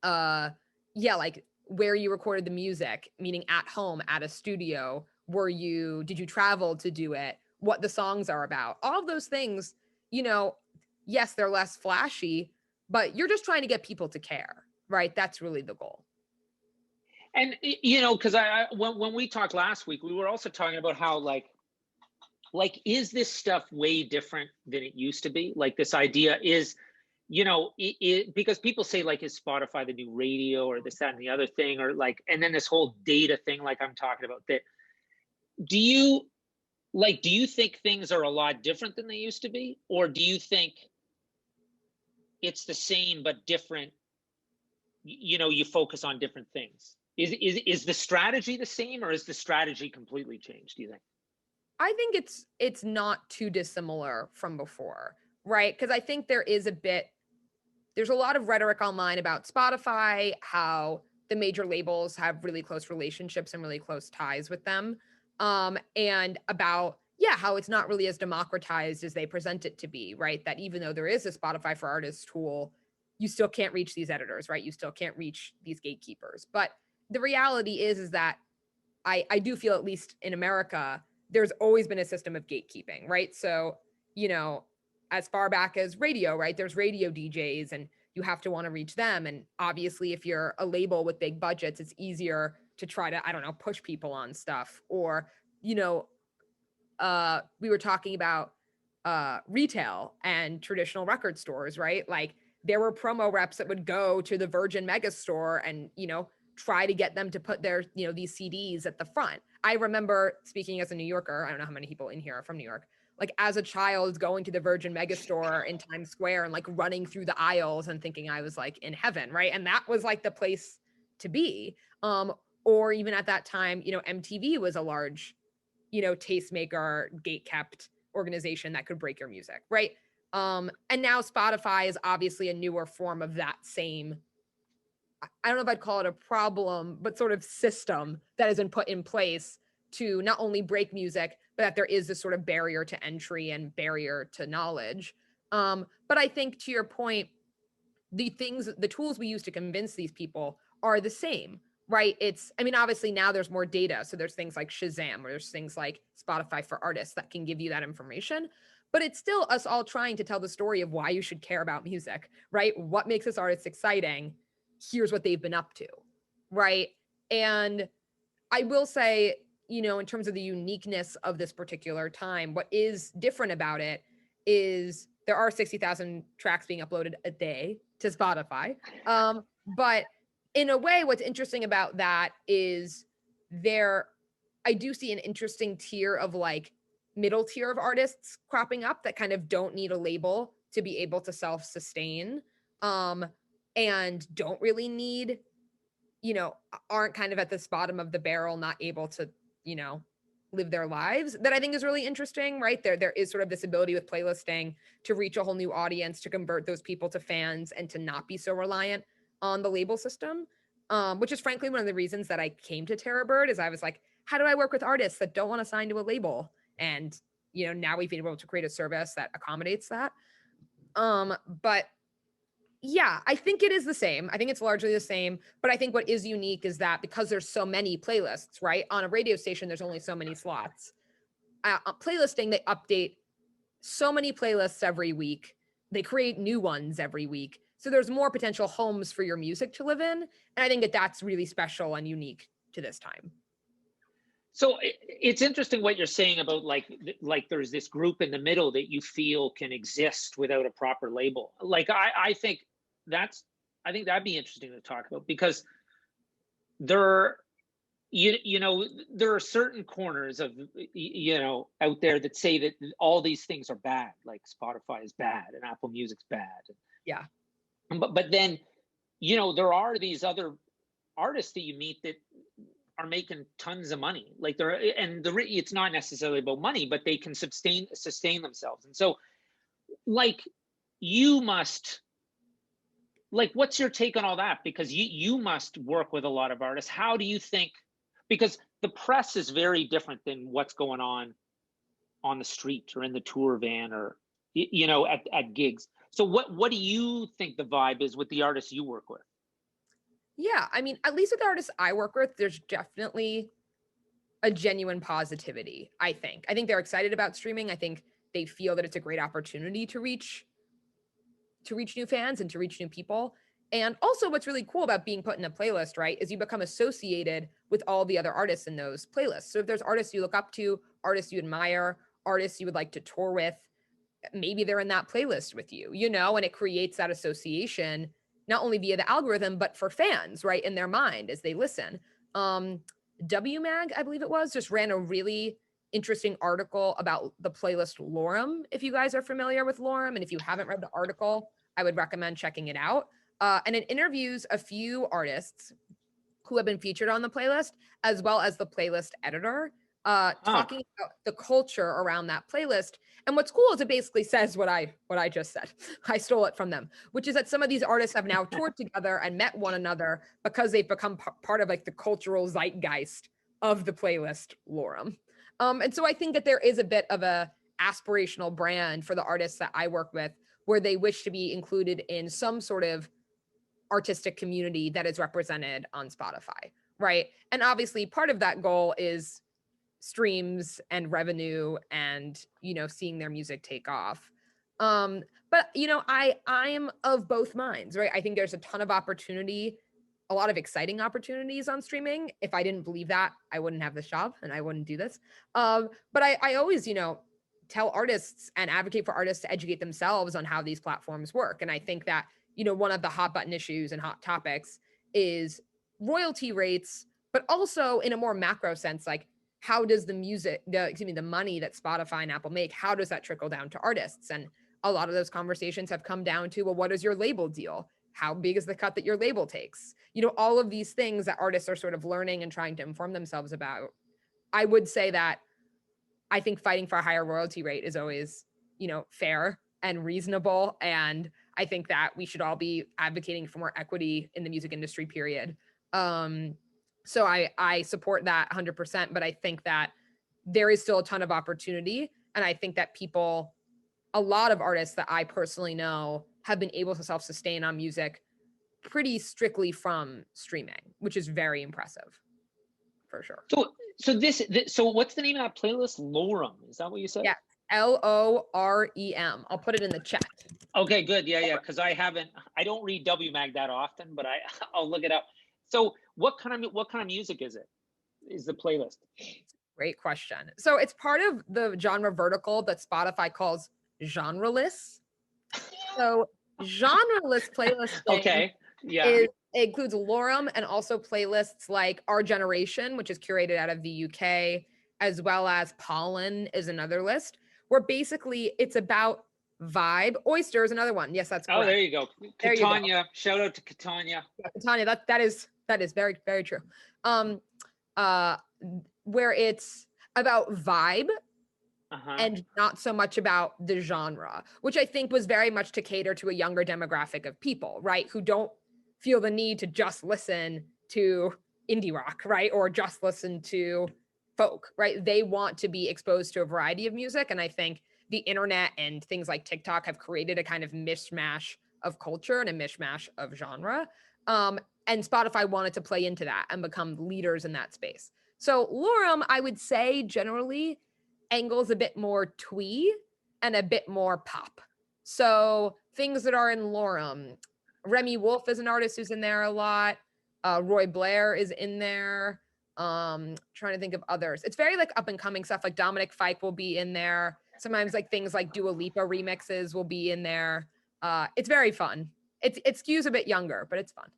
like where you recorded the music, meaning at home, at a studio. Did you travel to do it? What the songs are about. All of those things, yes, they're less flashy, but you're just trying to get people to care, right? That's really the goal. And, because when we talked last week, we were also talking about how like, is this stuff way different than it used to be? Like this idea is because people say, like, is Spotify the new radio, or this, that, and the other thing, or like, and then this whole data thing, like I'm talking about, that do you think things are a lot different than they used to be, or do you think it's the same but different? You focus on different things. Is the strategy the same, or is the strategy completely changed, do you think? I think it's not too dissimilar from before, right? Because I think there's a lot of rhetoric online about Spotify, how the major labels have really close relationships and really close ties with them, and about, yeah, how it's not really as democratized as they present it to be, right? That even though there is a Spotify for Artists tool, you still can't reach these editors, right? You still can't reach these gatekeepers. But the reality is that I do feel, at least in America, there's always been a system of gatekeeping, right? So, as far back as radio, right? There's radio DJs, and you have to want to reach them. And obviously, if you're a label with big budgets, it's easier to try to, I don't know, push people on stuff. Or, we were talking about retail and traditional record stores, right? Like, there were promo reps that would go to the Virgin Megastore and, try to get them to put their, these CDs at the front. I remember, speaking as a New Yorker, I don't know how many people in here are from New York, like as a child going to the Virgin Megastore in Times Square and like running through the aisles and thinking I was like in heaven, right? And that was like the place to be. Or even at that time, MTV was a large, tastemaker, gatekept organization that could break your music, right? And now Spotify is obviously a newer form of that same, I don't know if I'd call it a problem, but sort of system that has been put in place to not only break music, but that there is this sort of barrier to entry and barrier to knowledge. But I think, to your point, the tools we use to convince these people are the same, right? Obviously now there's more data. So there's things like Shazam, or there's things like Spotify for Artists that can give you that information. But it's still us all trying to tell the story of why you should care about music, right? What makes this artist exciting? Here's what they've been up to, right? And I will say, in terms of the uniqueness of this particular time, what is different about it is there are 60,000 tracks being uploaded a day to Spotify. But in a way, what's interesting about that is I do see an interesting tier of like middle tier of artists cropping up that kind of don't need a label to be able to self-sustain. And don't really need, aren't kind of at this bottom of the barrel, not able to, live their lives, that I think is really interesting, right? There is sort of this ability with playlisting to reach a whole new audience, to convert those people to fans, and to not be so reliant on the label system, which is frankly one of the reasons that I came to Terrorbird, is I was like, how do I work with artists that don't want to sign to a label? And, now we've been able to create a service that accommodates that. But yeah, I think it is the same. I think it's largely the same. But I think what is unique is that because there's so many playlists, right? On a radio station, there's only so many slots. Playlisting, they update so many playlists every week. They create new ones every week. So there's more potential homes for your music to live in. And I think that that's really special and unique to this time. So it's interesting what you're saying about like there's this group in the middle that you feel can exist without a proper label. Like I think that'd be interesting to talk about, because there are certain corners of out there that say that all these things are bad, like Spotify is bad and Apple Music's bad. Yeah. But then there are these other artists that you meet that are making tons of money. Like it's not necessarily about money, but they can sustain themselves. And so, like, you must, like, what's your take on all that? Because you must work with a lot of artists. How do you think? Because the press is very different than what's going on the street or in the tour van or at gigs. So what do you think the vibe is with the artists you work with? Yeah, at least with the artists I work with, there's definitely a genuine positivity, I think. I think they're excited about streaming. I think they feel that it's a great opportunity to reach new fans and to reach new people. And also what's really cool about being put in a playlist, right, is you become associated with all the other artists in those playlists. So if there's artists you look up to, artists you admire, artists you would like to tour with, maybe they're in that playlist with you, you know, and it creates that association, not only via the algorithm, but for fans, right, in their mind as they listen. WMag, I believe it was, just ran a really interesting article about the playlist Lorem, if you guys are familiar with Lorem. And if you haven't read the article, I would recommend checking it out. And it interviews a few artists who have been featured on the playlist, as well as the playlist editor, talking about the culture around that playlist. And what's cool is it basically says what I just said. I stole it from them, which is that some of these artists have now toured together and met one another because they've become part of like the cultural zeitgeist of the playlist Lorem. And so I think that there is a bit of a aspirational brand for the artists that I work with, where they wish to be included in some sort of artistic community that is represented on Spotify, right? And obviously part of that goal is streams and revenue and, you know, seeing their music take off. But, you know, I am of both minds, right? I think there's a ton of opportunity, a lot of exciting opportunities on streaming. If I didn't believe that, I wouldn't have this job and I wouldn't do this. But I always, you know, tell artists and advocate for artists to educate themselves on how these platforms work. And I think that, you know, one of the hot button issues and hot topics is royalty rates, but also in a more macro sense, like how does the money that Spotify and Apple make, how does that trickle down to artists? And a lot of those conversations have come down to, well, what is your label deal? How big is the cut that your label takes? You know, all of these things that artists are sort of learning and trying to inform themselves about. I would say that I think fighting for a higher royalty rate is always, you know, fair and reasonable. And I think that we should all be advocating for more equity in the music industry, period. So I support that 100%, but I think that there is still a ton of opportunity. And I think that a lot of artists that I personally know have been able to self-sustain on music pretty strictly from streaming, which is very impressive, for sure. So what's the name of that playlist? Lorem, is that what you said? Yeah, Lorem. I'll put it in the chat. Okay, good. Yeah, because I don't read WMag that often, but I'll look it up. So what kind of music is it? Is the playlist? Great question. So it's part of the genre vertical that Spotify calls genreless. So genreless playlisting okay. Yeah. It includes Lorem and also playlists like Our Generation, which is curated out of the UK, as well as Pollen is another list, where basically it's about vibe. Oyster is another one. Yes, that's correct. Oh, there you go. Catania. Shout out to Catania. Yeah, Catania. That is very, very true. Where it's about vibe and not so much about the genre, which I think was very much to cater to a younger demographic of people, right? Who don't feel the need to just listen to indie rock, right? Or just listen to folk, right? They want to be exposed to a variety of music. And I think the internet and things like TikTok have created a kind of mishmash of culture and a mishmash of genre. And Spotify wanted to play into that and become leaders in that space. So Lorem, I would say generally angles a bit more twee and a bit more pop. So things that are in Lorem, Remy Wolf is an artist who's in there a lot. Roy Blair is in there. Trying to think of others. It's very like up and coming stuff. Like Dominic Fike will be in there. Sometimes like things like Dua Lipa remixes will be in there. It's very fun. It skews a bit younger, but it's fun.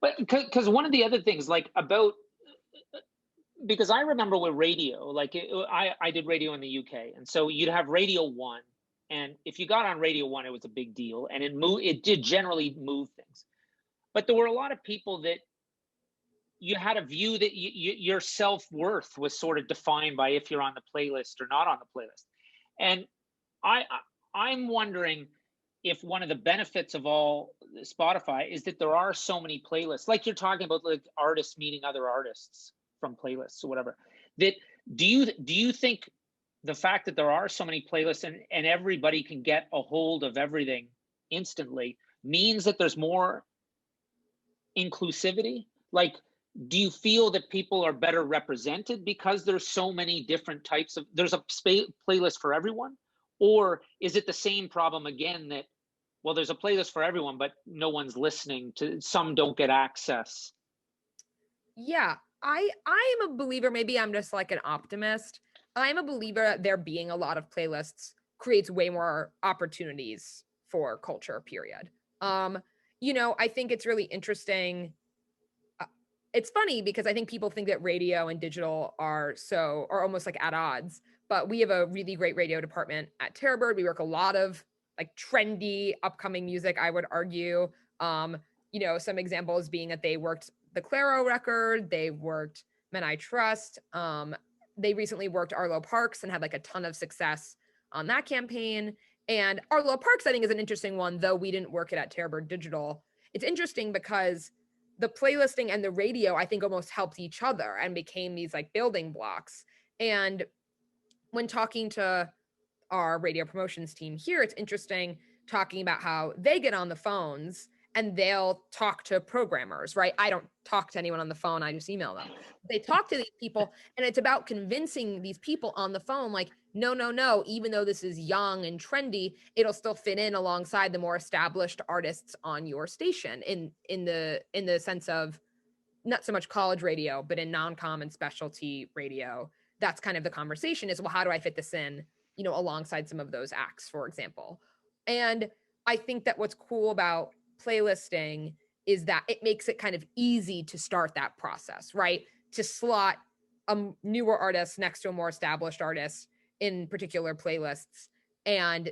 But because one of the other things like because I remember with radio, like I did radio in the UK, and so you'd have Radio 1, and if you got on Radio 1, it was a big deal, and it did generally move things. But there were a lot of people that you had a view that your self-worth was sort of defined by if you're on the playlist or not on the playlist. And I'm wondering if one of the benefits of all Spotify is that there are so many playlists, like you're talking about, like artists meeting other artists from playlists or whatever. That do you think the fact that there are so many playlists and everybody can get a hold of everything instantly means that there's more inclusivity? Like, do you feel that people are better represented because there's so many different types of, there's a playlist for everyone? Or is it the same problem again that, well, there's a playlist for everyone, but no one's listening to, some don't get access? Yeah, I am a believer, maybe I'm just like an optimist. I'm a believer that there being a lot of playlists creates way more opportunities for culture, period. I think it's really interesting. It's funny because I think people think that radio and digital are almost like at odds, but we have a really great radio department at Terrorbird. We work a lot of like trendy upcoming music, I would argue. Some examples being that they worked the Claro record, they worked Men I Trust. They recently worked Arlo Parks and had like a ton of success on that campaign. And Arlo Parks, I think, is an interesting one, though we didn't work it at Terrorbird Digital. It's interesting because the playlisting and the radio, I think, almost helped each other and became these like building blocks. And when talking to our radio promotions team here, it's interesting talking about how they get on the phones and they'll talk to programmers, right? I don't talk to anyone on the phone, I just email them. They talk to these people, and it's about convincing these people on the phone, like, no, even though this is young and trendy, it'll still fit in alongside the more established artists on your station in the sense of not so much college radio, but in non-com and specialty radio. That's kind of the conversation is, well, how do I fit this in, alongside some of those acts, for example? And I think that what's cool about playlisting is that it makes it kind of easy to start that process, right? To slot a newer artist next to a more established artist in particular playlists and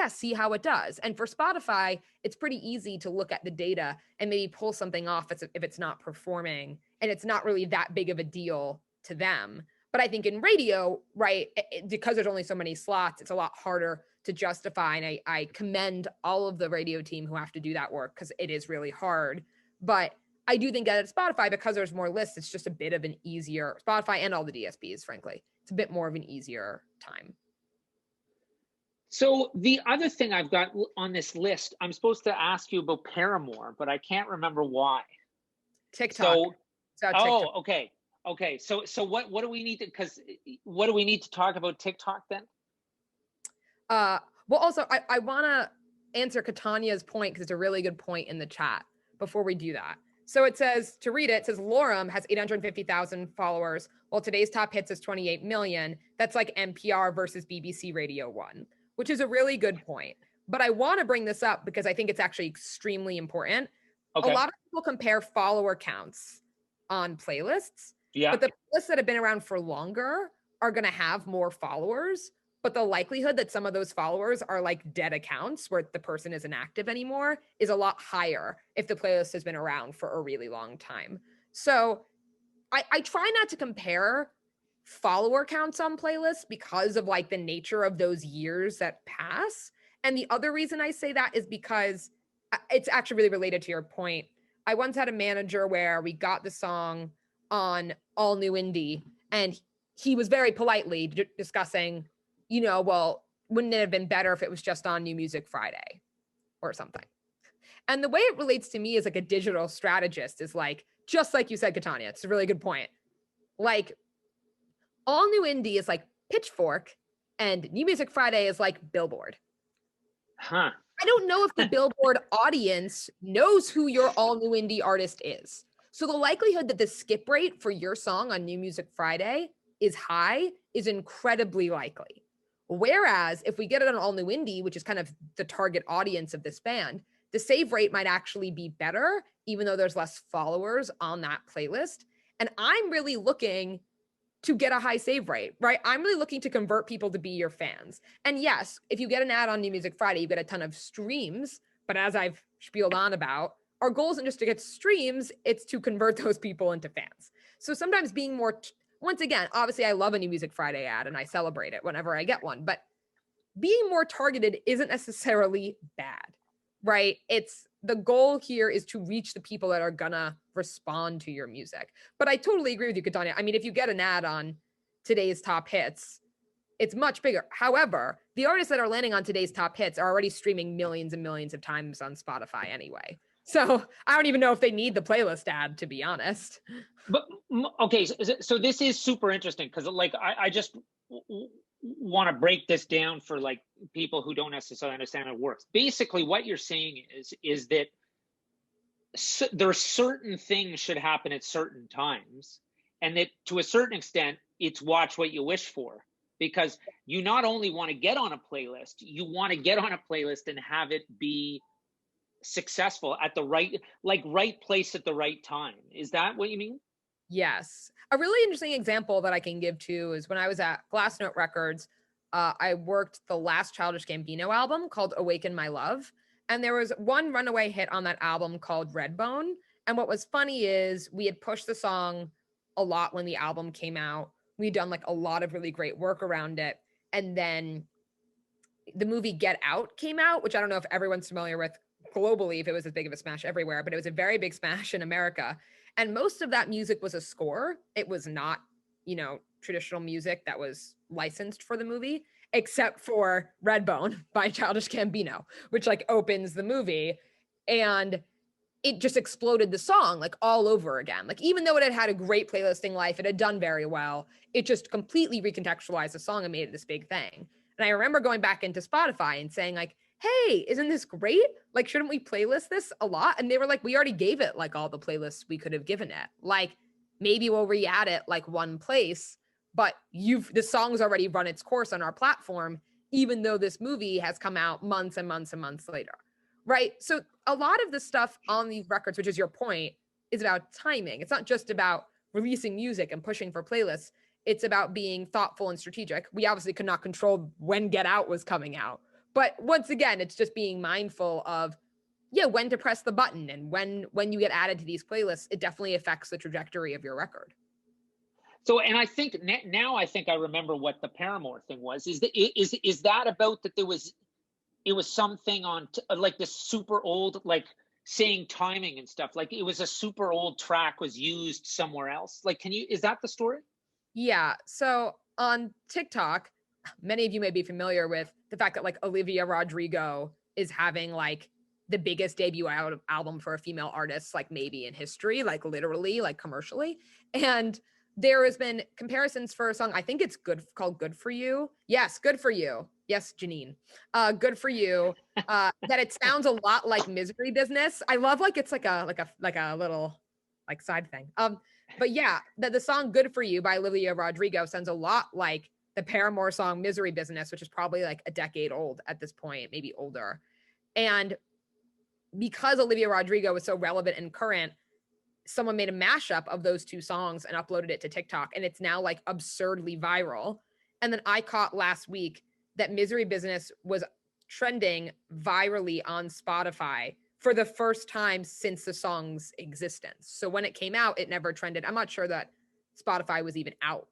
see how it does. And for Spotify, it's pretty easy to look at the data and maybe pull something off if it's not performing and it's not really that big of a deal to them. But I think in radio, right, because there's only so many slots, it's a lot harder to justify. And I commend all of the radio team who have to do that work because it is really hard. But I do think that at Spotify, because there's more lists, it's just a bit of an easier, Spotify and all the DSPs, frankly, it's a bit more of an easier time. So the other thing I've got on this list, I'm supposed to ask you about Paramore, but I can't remember why. TikTok. TikTok. Okay. So what do we need what do we need to talk about TikTok then? Well, also, I want to answer Katanya's point because it's a really good point in the chat before we do that. So it says, to read it says, Lorem has 850,000 followers, while today's top hits is 28 million. That's like NPR versus BBC Radio 1, which is a really good point. But I want to bring this up because I think it's actually extremely important. Okay. A lot of people compare follower counts on playlists, but the playlists that have been around for longer are going to have more followers. But the likelihood that some of those followers are like dead accounts where the person isn't active anymore is a lot higher if the playlist has been around for a really long time. So I try not to compare follower counts on playlists because of like the nature of those years that pass. And the other reason I say that is because it's actually really related to your point. I once had a manager where we got the song on All New Indie and he was very politely discussing, well, wouldn't it have been better if it was just on New Music Friday or something? And the way it relates to me as like a digital strategist is like, just like you said, Katanya, it's a really good point. Like All New Indie is like Pitchfork and New Music Friday is like Billboard. Huh. I don't know if the Billboard audience knows who your All New Indie artist is. So the likelihood that the skip rate for your song on New Music Friday is high is incredibly likely. Whereas if we get it on All New Indie, which is kind of the target audience of this band, the save rate might actually be better, even though there's less followers on that playlist. And I'm really looking to get a high save rate, right? I'm really looking to convert people to be your fans. And yes, if you get an ad on New Music Friday, you get a ton of streams. But as I've spieled on about, our goal isn't just to get streams, it's to convert those people into fans. So sometimes being more, once again, obviously I love a New Music Friday ad and I celebrate it whenever I get one, but being more targeted isn't necessarily bad, right? It's the goal here is to reach the people that are gonna respond to your music. But I totally agree with you, Katanya. I mean, if you get an ad on today's top hits, it's much bigger. However, the artists that are landing on today's top hits are already streaming millions and millions of times on Spotify anyway. So I don't even know if they need the playlist ad, to be honest. But okay, so this is super interesting because like I just want to break this down for like people who don't necessarily understand how it works. Basically, what you're saying is that there are certain things should happen at certain times, and that to a certain extent, it's watch what you wish for. Because you not only want to get on a playlist, you want to get on a playlist and have it be successful at the right place at the right time. Is that what you mean? Yes. A really interesting example that I can give too is when I was at Glassnote Records, I worked the last Childish Gambino album called Awaken My Love. And there was one runaway hit on that album called Redbone. And what was funny is we had pushed the song a lot when the album came out. We'd done like a lot of really great work around it. And then the movie Get Out came out, which I don't know if everyone's familiar with globally, if it was as big of a smash everywhere, but it was a very big smash in America. And most of that music was a score. It was not, traditional music that was licensed for the movie, except for Redbone by Childish Gambino, which like opens the movie. And it just exploded the song like all over again. Like, even though it had had a great playlisting life, it had done very well, it just completely recontextualized the song and made it this big thing. And I remember going back into Spotify and saying like, hey, isn't this great? Like, shouldn't we playlist this a lot? And they were like, we already gave it like all the playlists we could have given it. Like, maybe we'll re-add it like one place, but the song's already run its course on our platform, even though this movie has come out months and months and months later. Right. So a lot of the stuff on these records, which is your point, is about timing. It's not just about releasing music and pushing for playlists. It's about being thoughtful and strategic. We obviously could not control when Get Out was coming out. But once again, it's just being mindful of, when to press the button. And when you get added to these playlists, it definitely affects the trajectory of your record. So, and I think now I think I remember what the Paramore thing was. Is that about that it was something on like this super old, like saying timing and stuff, like it was a super old track was used somewhere else. Like, is that the story? Yeah. So on TikTok, many of you may be familiar with the fact that like Olivia Rodrigo is having like the biggest debut album for a female artist, like maybe in history, like literally, like commercially. And there has been comparisons for a song. I think it's called Good For You. Yes. Good For You. Yes, Janine. Good For You. That it sounds a lot like Misery Business. I love like it's like a little like side thing. But yeah, the song Good For You by Olivia Rodrigo sounds a lot like the Paramore song Misery Business, which is probably like a decade old at this point, maybe older. And because Olivia Rodrigo was so relevant and current, someone made a mashup of those two songs and uploaded it to TikTok. And it's now like absurdly viral. And then I caught last week that Misery Business was trending virally on Spotify for the first time since the song's existence. So when it came out, it never trended. I'm not sure that Spotify was even out.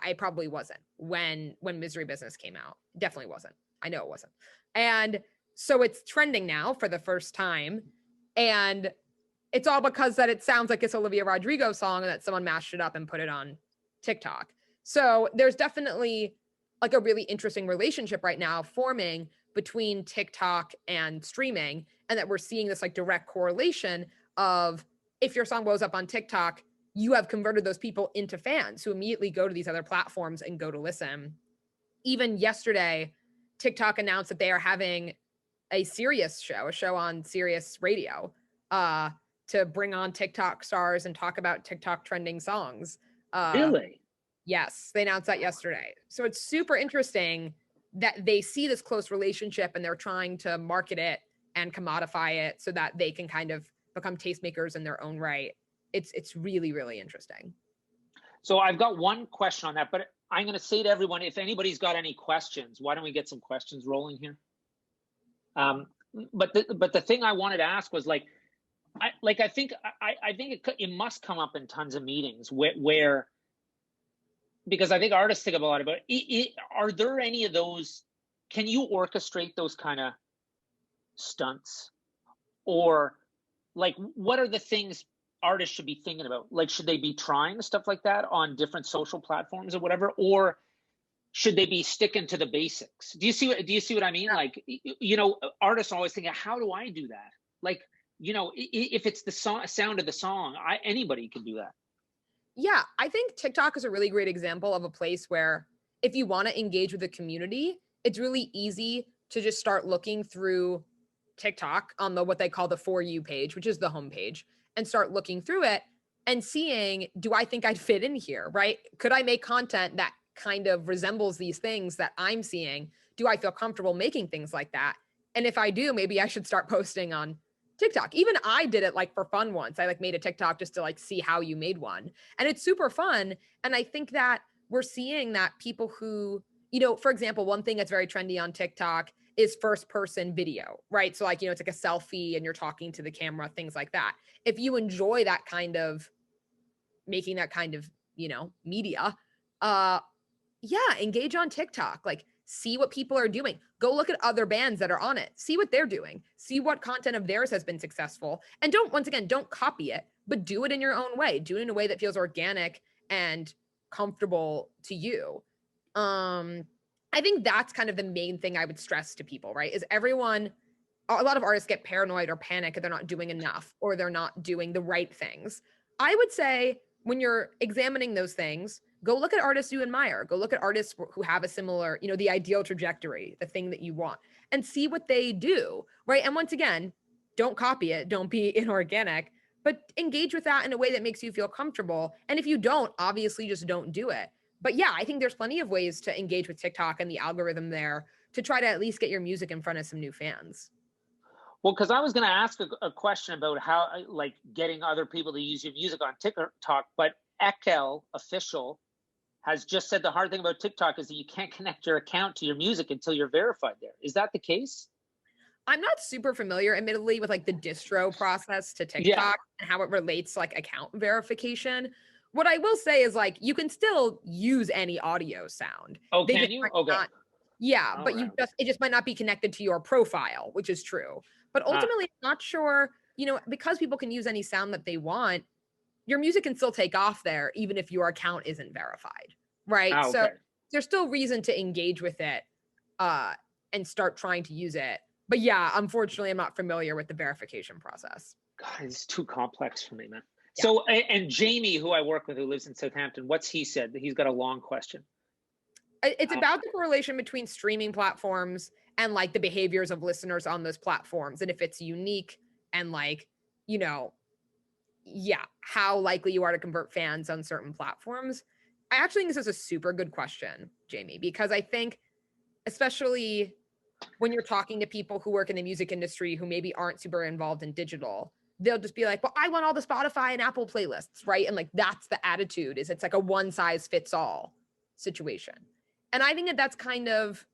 I probably wasn't when Misery Business came out. Definitely wasn't. I know it wasn't. And so it's trending now for the first time. And it's all because that it sounds like it's Olivia Rodrigo song and that someone mashed it up and put it on TikTok. So there's definitely like a really interesting relationship right now forming between TikTok and streaming, and that we're seeing this like direct correlation of if your song blows up on TikTok, you have converted those people into fans who immediately go to these other platforms and go to listen. Even yesterday, TikTok announced that they are having a show on Sirius Radio, to bring on TikTok stars and talk about TikTok trending songs. Really? Yes, they announced that yesterday. So it's super interesting that they see this close relationship and they're trying to market it and commodify it so that they can kind of become tastemakers in their own right. It's really, really interesting. So I've got one question on that, but I'm going to say to everyone, if anybody's got any questions, why don't we get some questions rolling here? But the thing I wanted to ask was like, I think it must come up in tons of meetings where because I think artists think a lot about it. Are there any of those? Can you orchestrate those kind of stunts, or like what are the things artists should be thinking about? Like, should they be trying stuff like that on different social platforms or whatever, or should they be sticking to the basics? Do you see what I mean? Yeah. Like, artists always think, how do I do that? Like, if it's the sound of the song, anybody can do that. Yeah, I think TikTok is a really great example of a place where if you want to engage with the community, it's really easy to just start looking through TikTok on what they call the For You page, which is the homepage, and start looking through it and seeing, do I think I'd fit in here, right? Could I make content that kind of resembles these things that I'm seeing, do I feel comfortable making things like that? And if I do, maybe I should start posting on TikTok. Even I did it like for fun once. I like made a TikTok just to like see how you made one. And it's super fun. And I think that we're seeing that people who, you know, for example, one thing that's very trendy on TikTok is first person video, right? So like, you know, it's like a selfie and you're talking to the camera, things like that. If you enjoy that kind of making that kind of, you know, media, yeah, engage on TikTok. Like, see what people are doing. Go look at other bands that are on it. See what they're doing. See what content of theirs has been successful. And once again, don't copy it, but do it in your own way. Do it in a way that feels organic and comfortable to you. I think that's kind of the main thing I would stress to people, right? Is a lot of artists get paranoid or panic if they're not doing enough or they're not doing the right things. I would say when you're examining those things, go look at artists you admire. Go look at artists who have a similar, you know, the ideal trajectory, the thing that you want, and see what they do, right? And once again, don't copy it. Don't be inorganic, but engage with that in a way that makes you feel comfortable. And if you don't, obviously just don't do it. But yeah, I think there's plenty of ways to engage with TikTok and the algorithm there to try to at least get your music in front of some new fans. Well, because I was going to ask a question about how, like, getting other people to use your music on TikTok, but Ekel Official has just said the hard thing about TikTok is that you can't connect your account to your music until you're verified there. Is that the case? I'm not super familiar, admittedly, with like the distro process to TikTok Yeah. and how it relates to like account verification. What I will say is like you can still use any audio sound. Oh, They can just you? might Okay. not- yeah, All but right. it just might not be connected to your profile, which is true. But ultimately, I'm not sure, you know, because people can use any sound that they want, your music can still take off there, even if your account isn't verified, right? So Okay. there's still reason to engage with it and start trying to use it. But yeah, unfortunately, I'm not familiar with the verification process. God, it's too complex for me, man. Yeah. So, and Jamie, who I work with, who lives in Southampton, what's he said? He's got a long question. It's about the correlation between streaming platforms and like the behaviors of listeners on those platforms. And if it's unique and like, you know, yeah, how likely you are to convert fans on certain platforms. I actually think this is a super good question, Jamie, because I think, especially when you're talking to people who work in the music industry who maybe aren't super involved in digital, they'll just be like, well, I want all the Spotify and Apple playlists, right? And like, that's the attitude, is it's like a one size fits all situation. And I think that that's kind of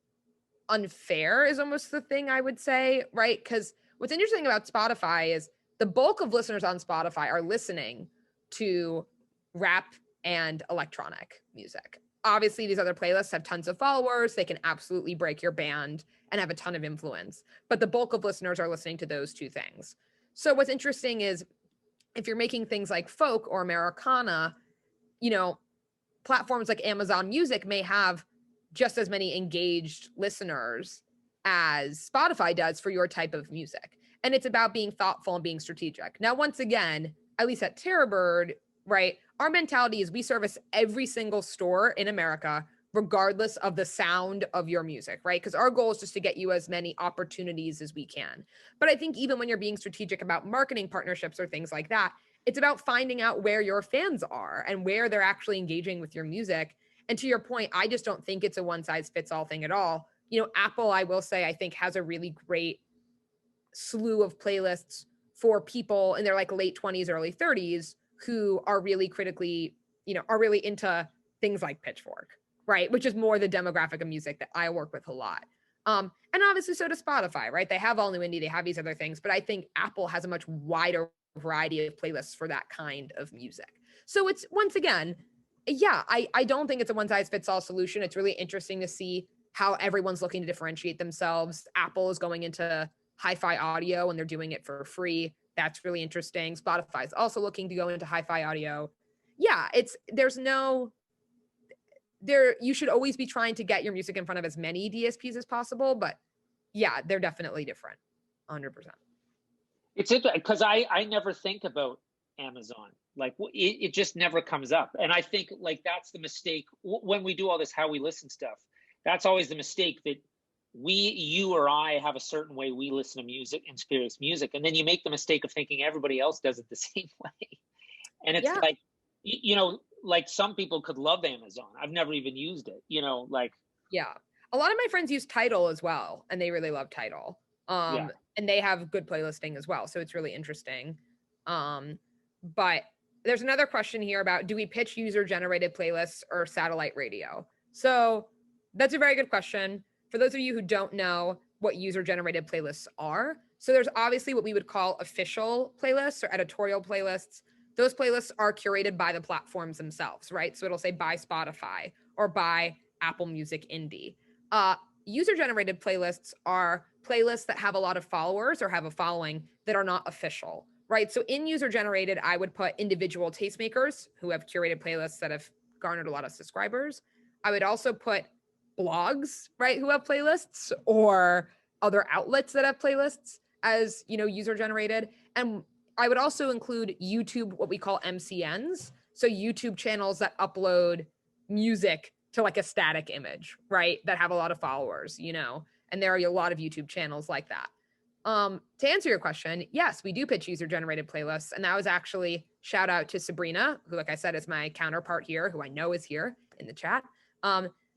unfair is almost the thing I would say, right? Because what's interesting about Spotify is the bulk of listeners on Spotify are listening to rap and electronic music. Obviously, these other playlists have tons of followers. They can absolutely break your band and have a ton of influence. But the bulk of listeners are listening to those two things. So what's interesting is if you're making things like folk or Americana, you know, platforms like Amazon Music may have just as many engaged listeners as Spotify does for your type of music. And it's about being thoughtful and being strategic. Now, once again, at least at Terrorbird, right, our mentality is we service every single store in America, regardless of the sound of your music, right? Because our goal is just to get you as many opportunities as we can. But I think even when you're being strategic about marketing partnerships or things like that, it's about finding out where your fans are and where they're actually engaging with your music. And to your point, I just don't think it's a one size fits all thing at all. You know, Apple, I will say, I think has a really great slew of playlists for people in their like late 20s, early 30s who are really critically, you know, are really into things like Pitchfork, right? Which is more the demographic of music that I work with a lot. And obviously so does Spotify, right? They have All New Indie, they have these other things, but I think Apple has a much wider variety of playlists for that kind of music. So it's, once again, yeah, I don't think it's a one size fits all solution. It's really interesting to see how everyone's looking to differentiate themselves. Apple is going into hi-fi audio and they're doing it for free. That's really interesting. Spotify is also looking to go into hi-fi audio. Yeah, you should always be trying to get your music in front of as many DSPs as possible, but yeah, they're definitely different. 100%. It's interesting because I never think about Amazon. Like it just never comes up. And I think like that's the mistake when we do all this how we listen stuff. That's always the mistake, that you or I have a certain way we listen to music and experience music. And then you make the mistake of thinking everybody else does it the same way. And it's like, you know, like some people could love Amazon. I've never even used it, you know, like. Yeah. A lot of my friends use Tidal as well, and they really love Tidal. Yeah. And they have good playlisting as well. So it's really interesting. But there's another question here about, do we pitch user-generated playlists or satellite radio? So that's a very good question. For those of you who don't know what user-generated playlists are, so there's obviously what we would call official playlists or editorial playlists. Those playlists are curated by the platforms themselves, right? So it'll say by Spotify or by Apple Music Indie. User-generated playlists are playlists that have a lot of followers or have a following that are not official, right? So in user-generated, I would put individual tastemakers who have curated playlists that have garnered a lot of subscribers. I would also put blogs, right, who have playlists, or other outlets that have playlists as, you know, user-generated. And I would also include YouTube, what we call MCNs. So YouTube channels that upload music to like a static image, right, that have a lot of followers, you know, and there are a lot of YouTube channels like that. To answer your question, yes, we do pitch user-generated playlists, and that was actually shout out to Sabrina, who, like I said, is my counterpart here, who I know is here in the chat.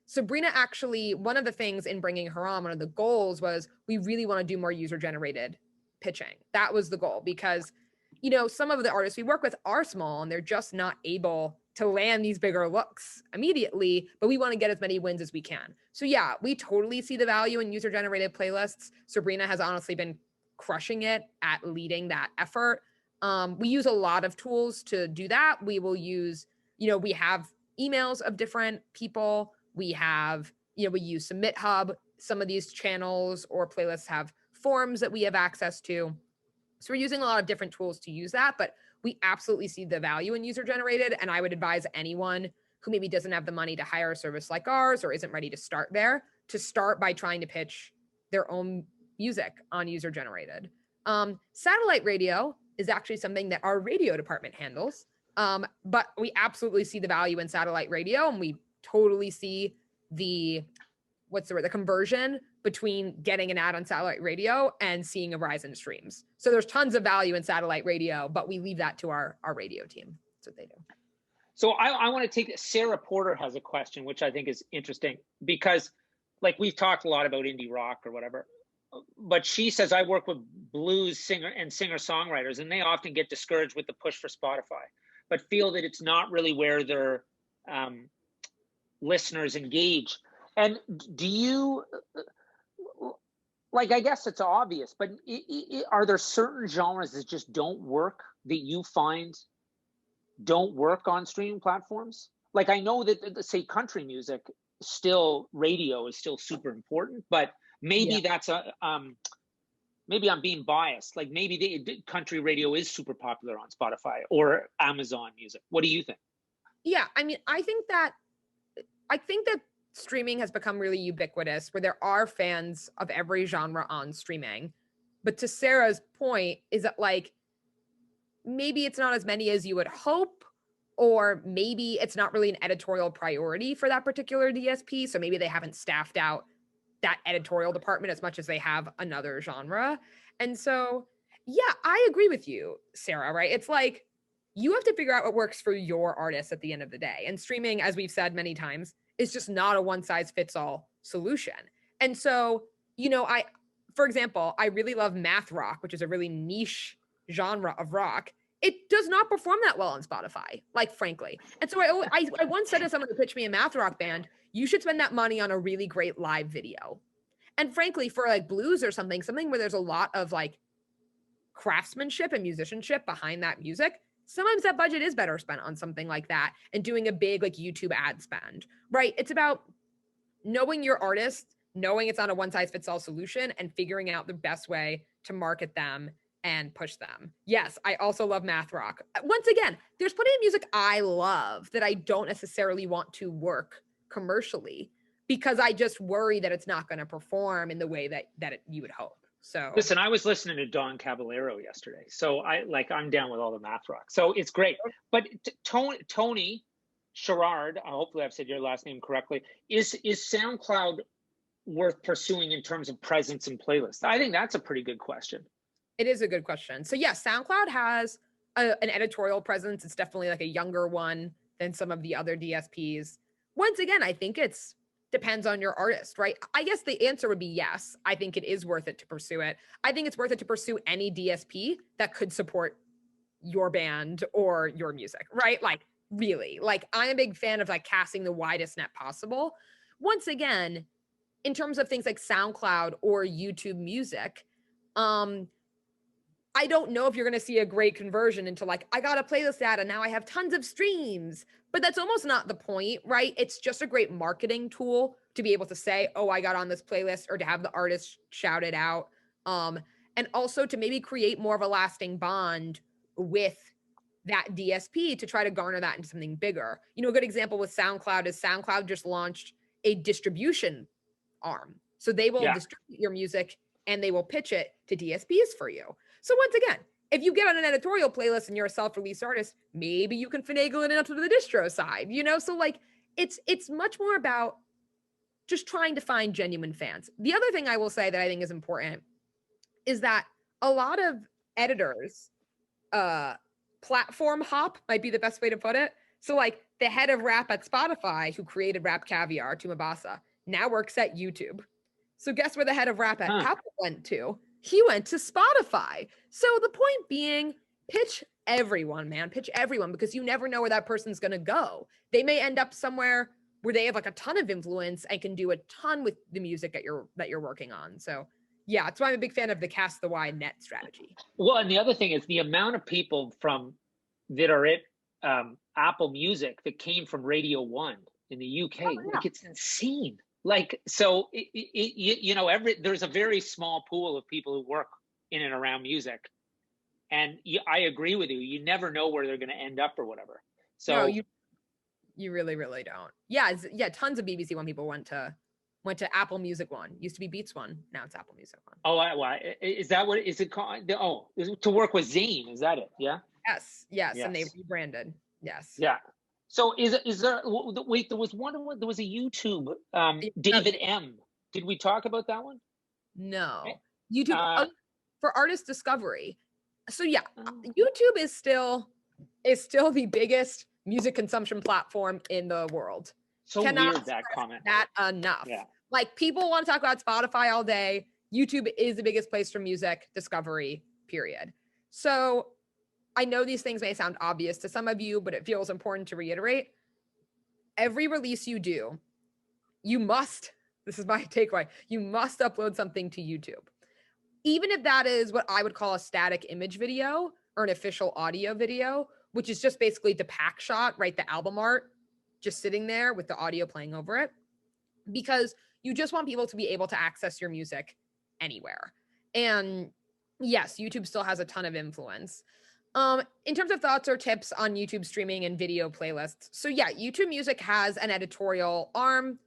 Sabrina actually, one of the things in bringing her on, one of the goals was we really want to do more user-generated pitching. That was the goal, because, you know, some of the artists we work with are small and they're just not able to land these bigger looks immediately, but we want to get as many wins as we can. So yeah, we totally see the value in user-generated playlists. Sabrina has honestly been crushing it at leading that effort. We use a lot of tools to do that. We will use, you know, we have emails of different people. We have, you know, we use Submit Hub. Some of these channels or playlists have forms that we have access to. So we're using a lot of different tools to use that, but we absolutely see the value in user-generated. And I would advise anyone who maybe doesn't have the money to hire a service like ours or isn't ready to start there, to start by trying to pitch their own music on user-generated. Satellite radio is actually something that our radio department handles, but we absolutely see the value in satellite radio, and we totally see the conversion between getting an ad on satellite radio and seeing a rise in streams. So there's tons of value in satellite radio, but we leave that to our radio team. That's what they do. So I want to take, Sarah Porter has a question, which I think is interesting, because like we've talked a lot about indie rock or whatever, but she says, I work with blues singer-songwriters, and they often get discouraged with the push for Spotify, but feel that it's not really where their listeners engage. And do you, like, I guess it's obvious, but are there certain genres that just don't work, that you find don't work on streaming platforms? Like, I know that, say, country music, still radio is still super important, but maybe that's maybe I'm being biased. Like maybe country radio is super popular on Spotify or Amazon Music. What do you think? Yeah, I mean, I think that streaming has become really ubiquitous, where there are fans of every genre on streaming. But to Sarah's point, is that like, maybe it's not as many as you would hope, or maybe it's not really an editorial priority for that particular DSP. So maybe they haven't staffed out that editorial department as much as they have another genre. And so, yeah, I agree with you, Sarah, right? It's like, you have to figure out what works for your artist at the end of the day. And streaming, as we've said many times, is just not a one-size-fits-all solution. And so, you know, for example, I really love math rock, which is a really niche genre of rock. It does not perform that well on Spotify, like, frankly. And so I once said to someone who pitched me a math rock band, you should spend that money on a really great live video. And frankly, for like blues or something where there's a lot of like craftsmanship and musicianship behind that music, sometimes that budget is better spent on something like that and doing a big like YouTube ad spend, right? It's about knowing your artist, knowing it's not a one-size-fits-all solution, and figuring out the best way to market them and push them. Yes, I also love math rock. Once again, there's plenty of music I love that I don't necessarily want to work commercially, because I just worry that it's not going to perform in the way that you would hope. So listen, I was listening to Don Caballero yesterday, so I'm down with all the math rock, so it's great. But Tony Sherrard, hopefully I've said your last name correctly, is SoundCloud worth pursuing in terms of presence and playlists? I think that's a pretty good question. It is a good question. So yes, SoundCloud has an editorial presence. It's definitely like a younger one than some of the other DSPs. Once again, I think it's depends on your artist, right? I guess the answer would be yes. I think it is worth it to pursue it. I think it's worth it to pursue any DSP that could support your band or your music, right? Like really, like I'm a big fan of like casting the widest net possible. Once again, in terms of things like SoundCloud or YouTube Music, I don't know if you're going to see a great conversion into like, I got a playlist ad and now I have tons of streams, but that's almost not the point, right? It's just a great marketing tool to be able to say, oh, I got on this playlist, or to have the artist shout it out. And also to maybe create more of a lasting bond with that DSP to try to garner that into something bigger. You know, a good example with SoundCloud is SoundCloud just launched a distribution arm. So they will distribute your music and they will pitch it to DSPs for you. So once again, if you get on an editorial playlist and you're a self-release artist, maybe you can finagle it into the distro side, you know? So like, it's much more about just trying to find genuine fans. The other thing I will say that I think is important is that a lot of editors, platform hop might be the best way to put it. So like the head of rap at Spotify who created Rap Caviar, Tumabasa, now works at YouTube. So guess where the head of rap at Apple went to? He went to Spotify. So the point being, pitch everyone, man. Pitch everyone, because you never know where that person's going to go. They may end up somewhere where they have like a ton of influence and can do a ton with the music that you're working on. So yeah, that's why I'm a big fan of the cast the wide net strategy. Well, and the other thing is the amount of people that are at Apple Music that came from Radio 1 in the UK. Oh, yeah. Like, it's insane. Like, so, you know, there's a very small pool of people who work in and around music. And I agree with you. You never know where they're going to end up or whatever. So no, you really, really don't. Yeah. Tons of BBC One people went to Apple Music One. Used to be Beats One. Now it's Apple Music One. Oh, is that what, is it called? Oh, to work with Zayn. Is that it? Yeah. Yes. And they rebranded. Yes. Yeah. So is there, wait, there was a YouTube, David M. Did we talk about that one? No. YouTube for artist discovery. So yeah, YouTube is still the biggest music consumption platform in the world. So weird, that comment. That enough. Yeah. Like, people want to talk about Spotify all day. YouTube is the biggest place for music discovery, period. So I know these things may sound obvious to some of you, but it feels important to reiterate. Every release you do, this is my takeaway, you must upload something to YouTube. Even if that is what I would call a static image video or an official audio video, which is just basically the pack shot, right? The album art, just sitting there with the audio playing over it, because you just want people to be able to access your music anywhere. And yes, YouTube still has a ton of influence. In terms of thoughts or tips on YouTube streaming and video playlists. So yeah, YouTube Music has an editorial arm,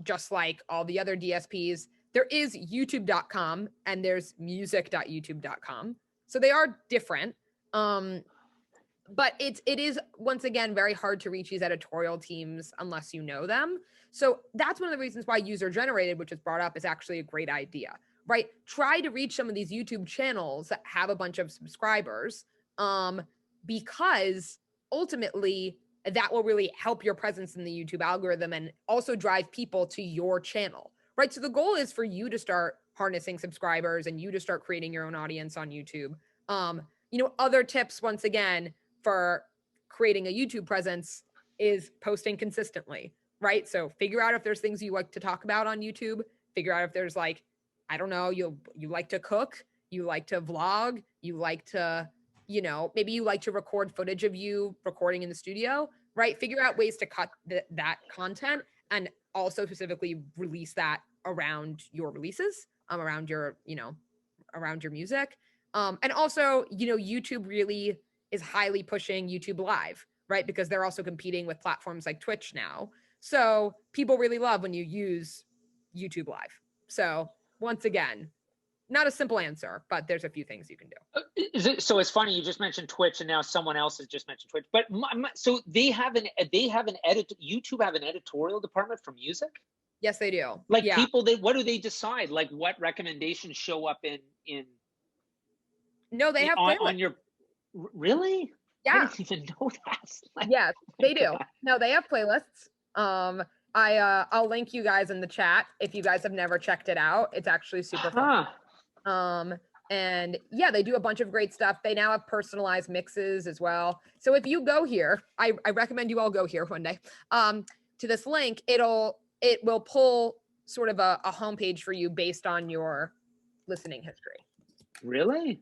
just like all the other DSPs. There is youtube.com and there's music.youtube.com. So they are different. But it is, once again, very hard to reach these editorial teams unless you know them. So that's one of the reasons why user generated, which is brought up, is actually a great idea, right? Try to reach some of these YouTube channels that have a bunch of subscribers, because ultimately that will really help your presence in the YouTube algorithm and also drive people to your channel, right? So the goal is for you to start harnessing subscribers and you to start creating your own audience on YouTube. Other tips, once again, for creating a YouTube presence is posting consistently, right? So figure out if there's things you like to talk about on YouTube. Figure out if there's like, I don't know, you like to cook, you like to vlog, you like to, maybe you like to record footage of you recording in the studio, right? Figure out ways to cut that content and also specifically release that around your releases, around your music. And also, YouTube really is highly pushing YouTube Live, right? Because they're also competing with platforms like Twitch now. So people really love when you use YouTube Live. So once again, not a simple answer, but there's a few things you can do. So it's funny, you just mentioned Twitch and now someone else has just mentioned Twitch. But so YouTube have an editorial department for music? Yes, they do. Like, yeah. People, what do they decide? Like, what recommendations show up in No, they have playlists. on your, really? I Yeah. didn't even know that. Like, Yes, oh my they do. God. No, they have playlists. I'll link you guys in the chat if you guys have never checked it out. It's actually super fun. And yeah, they do a bunch of great stuff. They now have personalized mixes as well. So if you go here, I recommend you all go here one day. To this link, it will pull sort of a homepage for you based on your listening history. Really?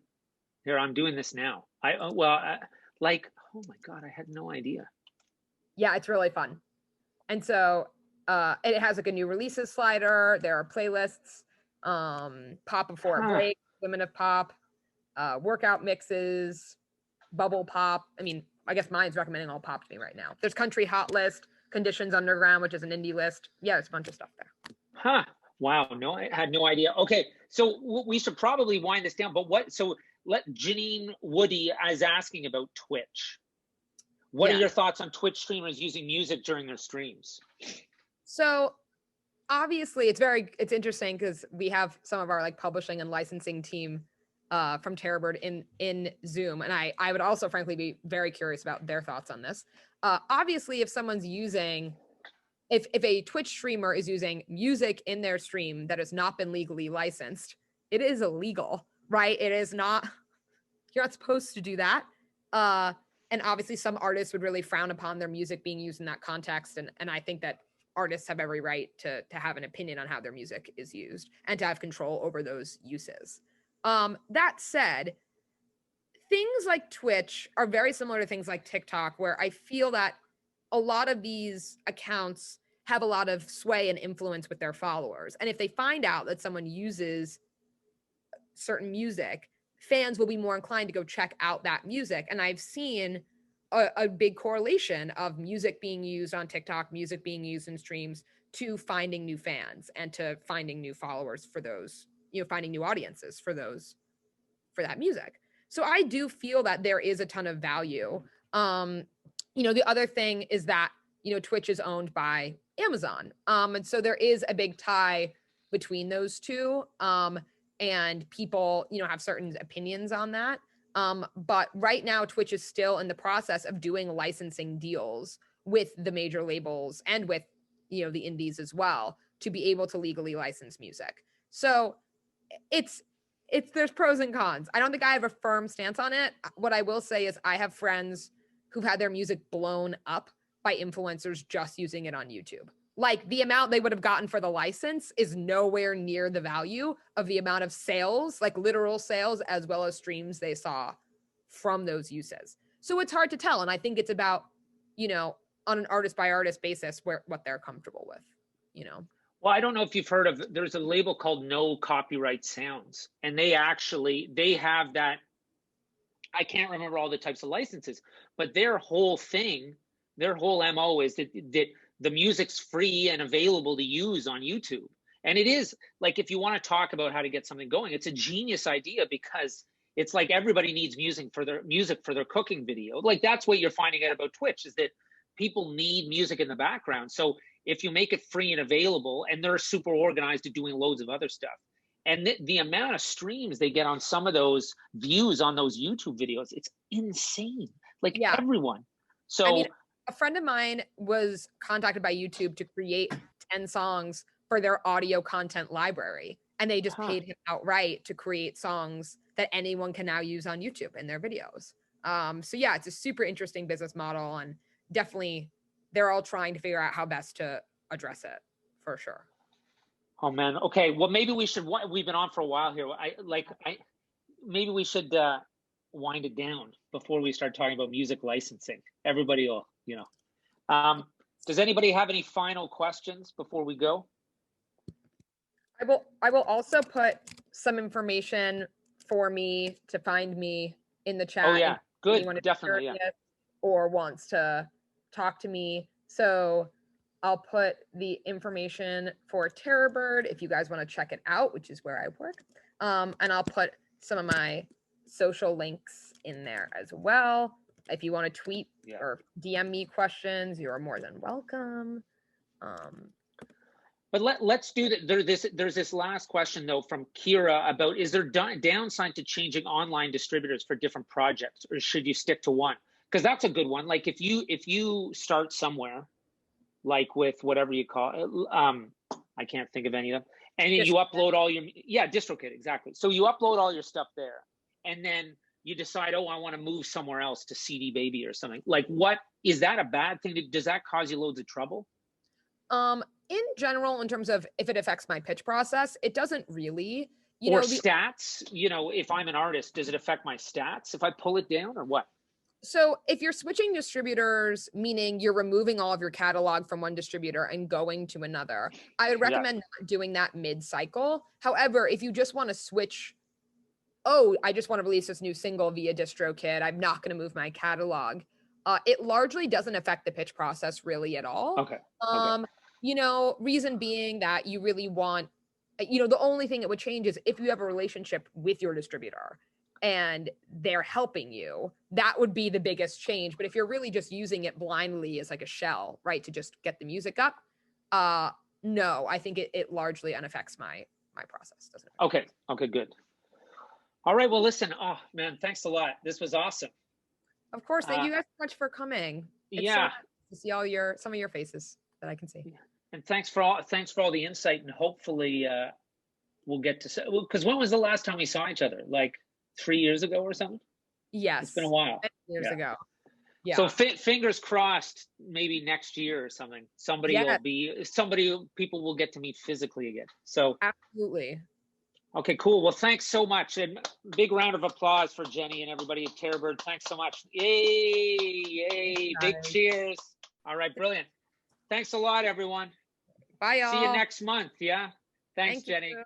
Here, I'm doing this now. Like, oh my God, I had no idea. Yeah, it's really fun. And so it has like a new releases slider. There are playlists, pop before a break, women of pop, workout mixes, bubble pop. I mean, I guess mine's recommending all pop to me right now. There's country hot list, conditions underground, which is an indie list. Yeah, there's a bunch of stuff there. Wow. No, I had no idea. Okay. So we should probably wind this down, but let Janine Woody is asking about Twitch. What are your thoughts on Twitch streamers using music during their streams? So obviously it's interesting because we have some of our like publishing and licensing team from Terrorbird in Zoom. And I would also frankly be very curious about their thoughts on this. Obviously, if someone's using, if a Twitch streamer is using music in their stream that has not been legally licensed, it is illegal, right? It is not, you're not supposed to do that. And obviously some artists would really frown upon their music being used in that context. And I think that artists have every right to have an opinion on how their music is used and to have control over those uses. That said, things like Twitch are very similar to things like TikTok, where I feel that a lot of these accounts have a lot of sway and influence with their followers. And if they find out that someone uses certain music, fans will be more inclined to go check out that music. And I've seen a big correlation of music being used on TikTok, music being used in streams, to finding new fans and to finding new followers for those, finding new audiences for that music. So I do feel that there is a ton of value. The other thing is that, Twitch is owned by Amazon. And so there is a big tie between those two. And people, have certain opinions on that. But right now, Twitch is still in the process of doing licensing deals with the major labels and with, the indies as well, to be able to legally license music. So there's pros and cons. I don't think I have a firm stance on it. What I will say is I have friends who've had their music blown up by influencers just using it on YouTube. Like, the amount they would have gotten for the license is nowhere near the value of the amount of sales, like literal sales, as well as streams they saw from those uses. So it's hard to tell. And I think it's about, on an artist by artist basis, what they're comfortable with, Well, I don't know if you've heard of, there's a label called No Copyright Sounds, and they have that. I can't remember all the types of licenses, but their whole MO is that the music's free and available to use on YouTube. And it is, like, if you want to talk about how to get something going, it's a genius idea, because it's like everybody needs music for their cooking video. Like, that's what you're finding out about Twitch, is that people need music in the background. So if you make it free and available, and they're super organized at doing loads of other stuff, and the amount of streams they get on some of those views on those YouTube videos, it's insane. Like, everyone. So a friend of mine was contacted by YouTube to create 10 songs for their audio content library. And they just paid him outright to create songs that anyone can now use on YouTube in their videos. So yeah, it's a super interesting business model, and definitely they're all trying to figure out how best to address it, for sure. Oh man. Okay. Well, maybe we should, we've been on for a while here. Maybe we should wind it down before we start talking about music licensing. Everybody will, does anybody have any final questions before we go? I will also put some information for me to find me in the chat. Oh yeah, good, definitely, yeah. Or wants to talk to me. So I'll put the information for Terrorbird if you guys want to check it out, which is where I work. And I'll put some of my social links in there as well. If you want to tweet or DM me questions, you're more than welcome. But let's do that. There's this last question though from Kira about, is there downside to changing online distributors for different projects, or should you stick to one? because that's a good one. Like if you start somewhere, like with whatever you call it, I can't think of any of them, and you upload all your DistroKid, exactly. So you upload all your stuff there, and then you decide, oh, I want to move somewhere else to CD Baby or something. Like, what is that a bad thing? Does that cause you loads of trouble? In general, in terms of if it affects my pitch process, it doesn't really. Or stats, if I'm an artist, does it affect my stats if I pull it down or what? So if you're switching distributors, meaning you're removing all of your catalog from one distributor and going to another, I would recommend not doing that mid-cycle. However, if you just want to switch, I just want to release this new single via DistroKid, I'm not going to move my catalog. It largely doesn't affect the pitch process really at all. Okay. Reason being that you really want, the only thing it would change is if you have a relationship with your distributor and they're helping you, that would be the biggest change. But if you're really just using it blindly as like a shell, right, to just get the music up, no, I think it largely unaffects my process. Doesn't it? Okay, good. All right, well, listen, oh man, thanks a lot. This was awesome. Of course, thank you guys so much for coming. It's so nice to see some of your faces that I can see. And thanks for all the insight, and hopefully we'll get to, because when was the last time we saw each other? Like 3 years ago or something? Yes. It's been a while. Years ago. Yeah. So fingers crossed, maybe next year or something. People will get to meet physically again. So absolutely. Okay, cool. Well, thanks so much. And big round of applause for Jenny and everybody at Terrorbird. Thanks so much. Yay. Big cheers. All right, brilliant. Thanks a lot, everyone. Bye, y'all. See you next month. Yeah. Thanks, Thank Jenny. you.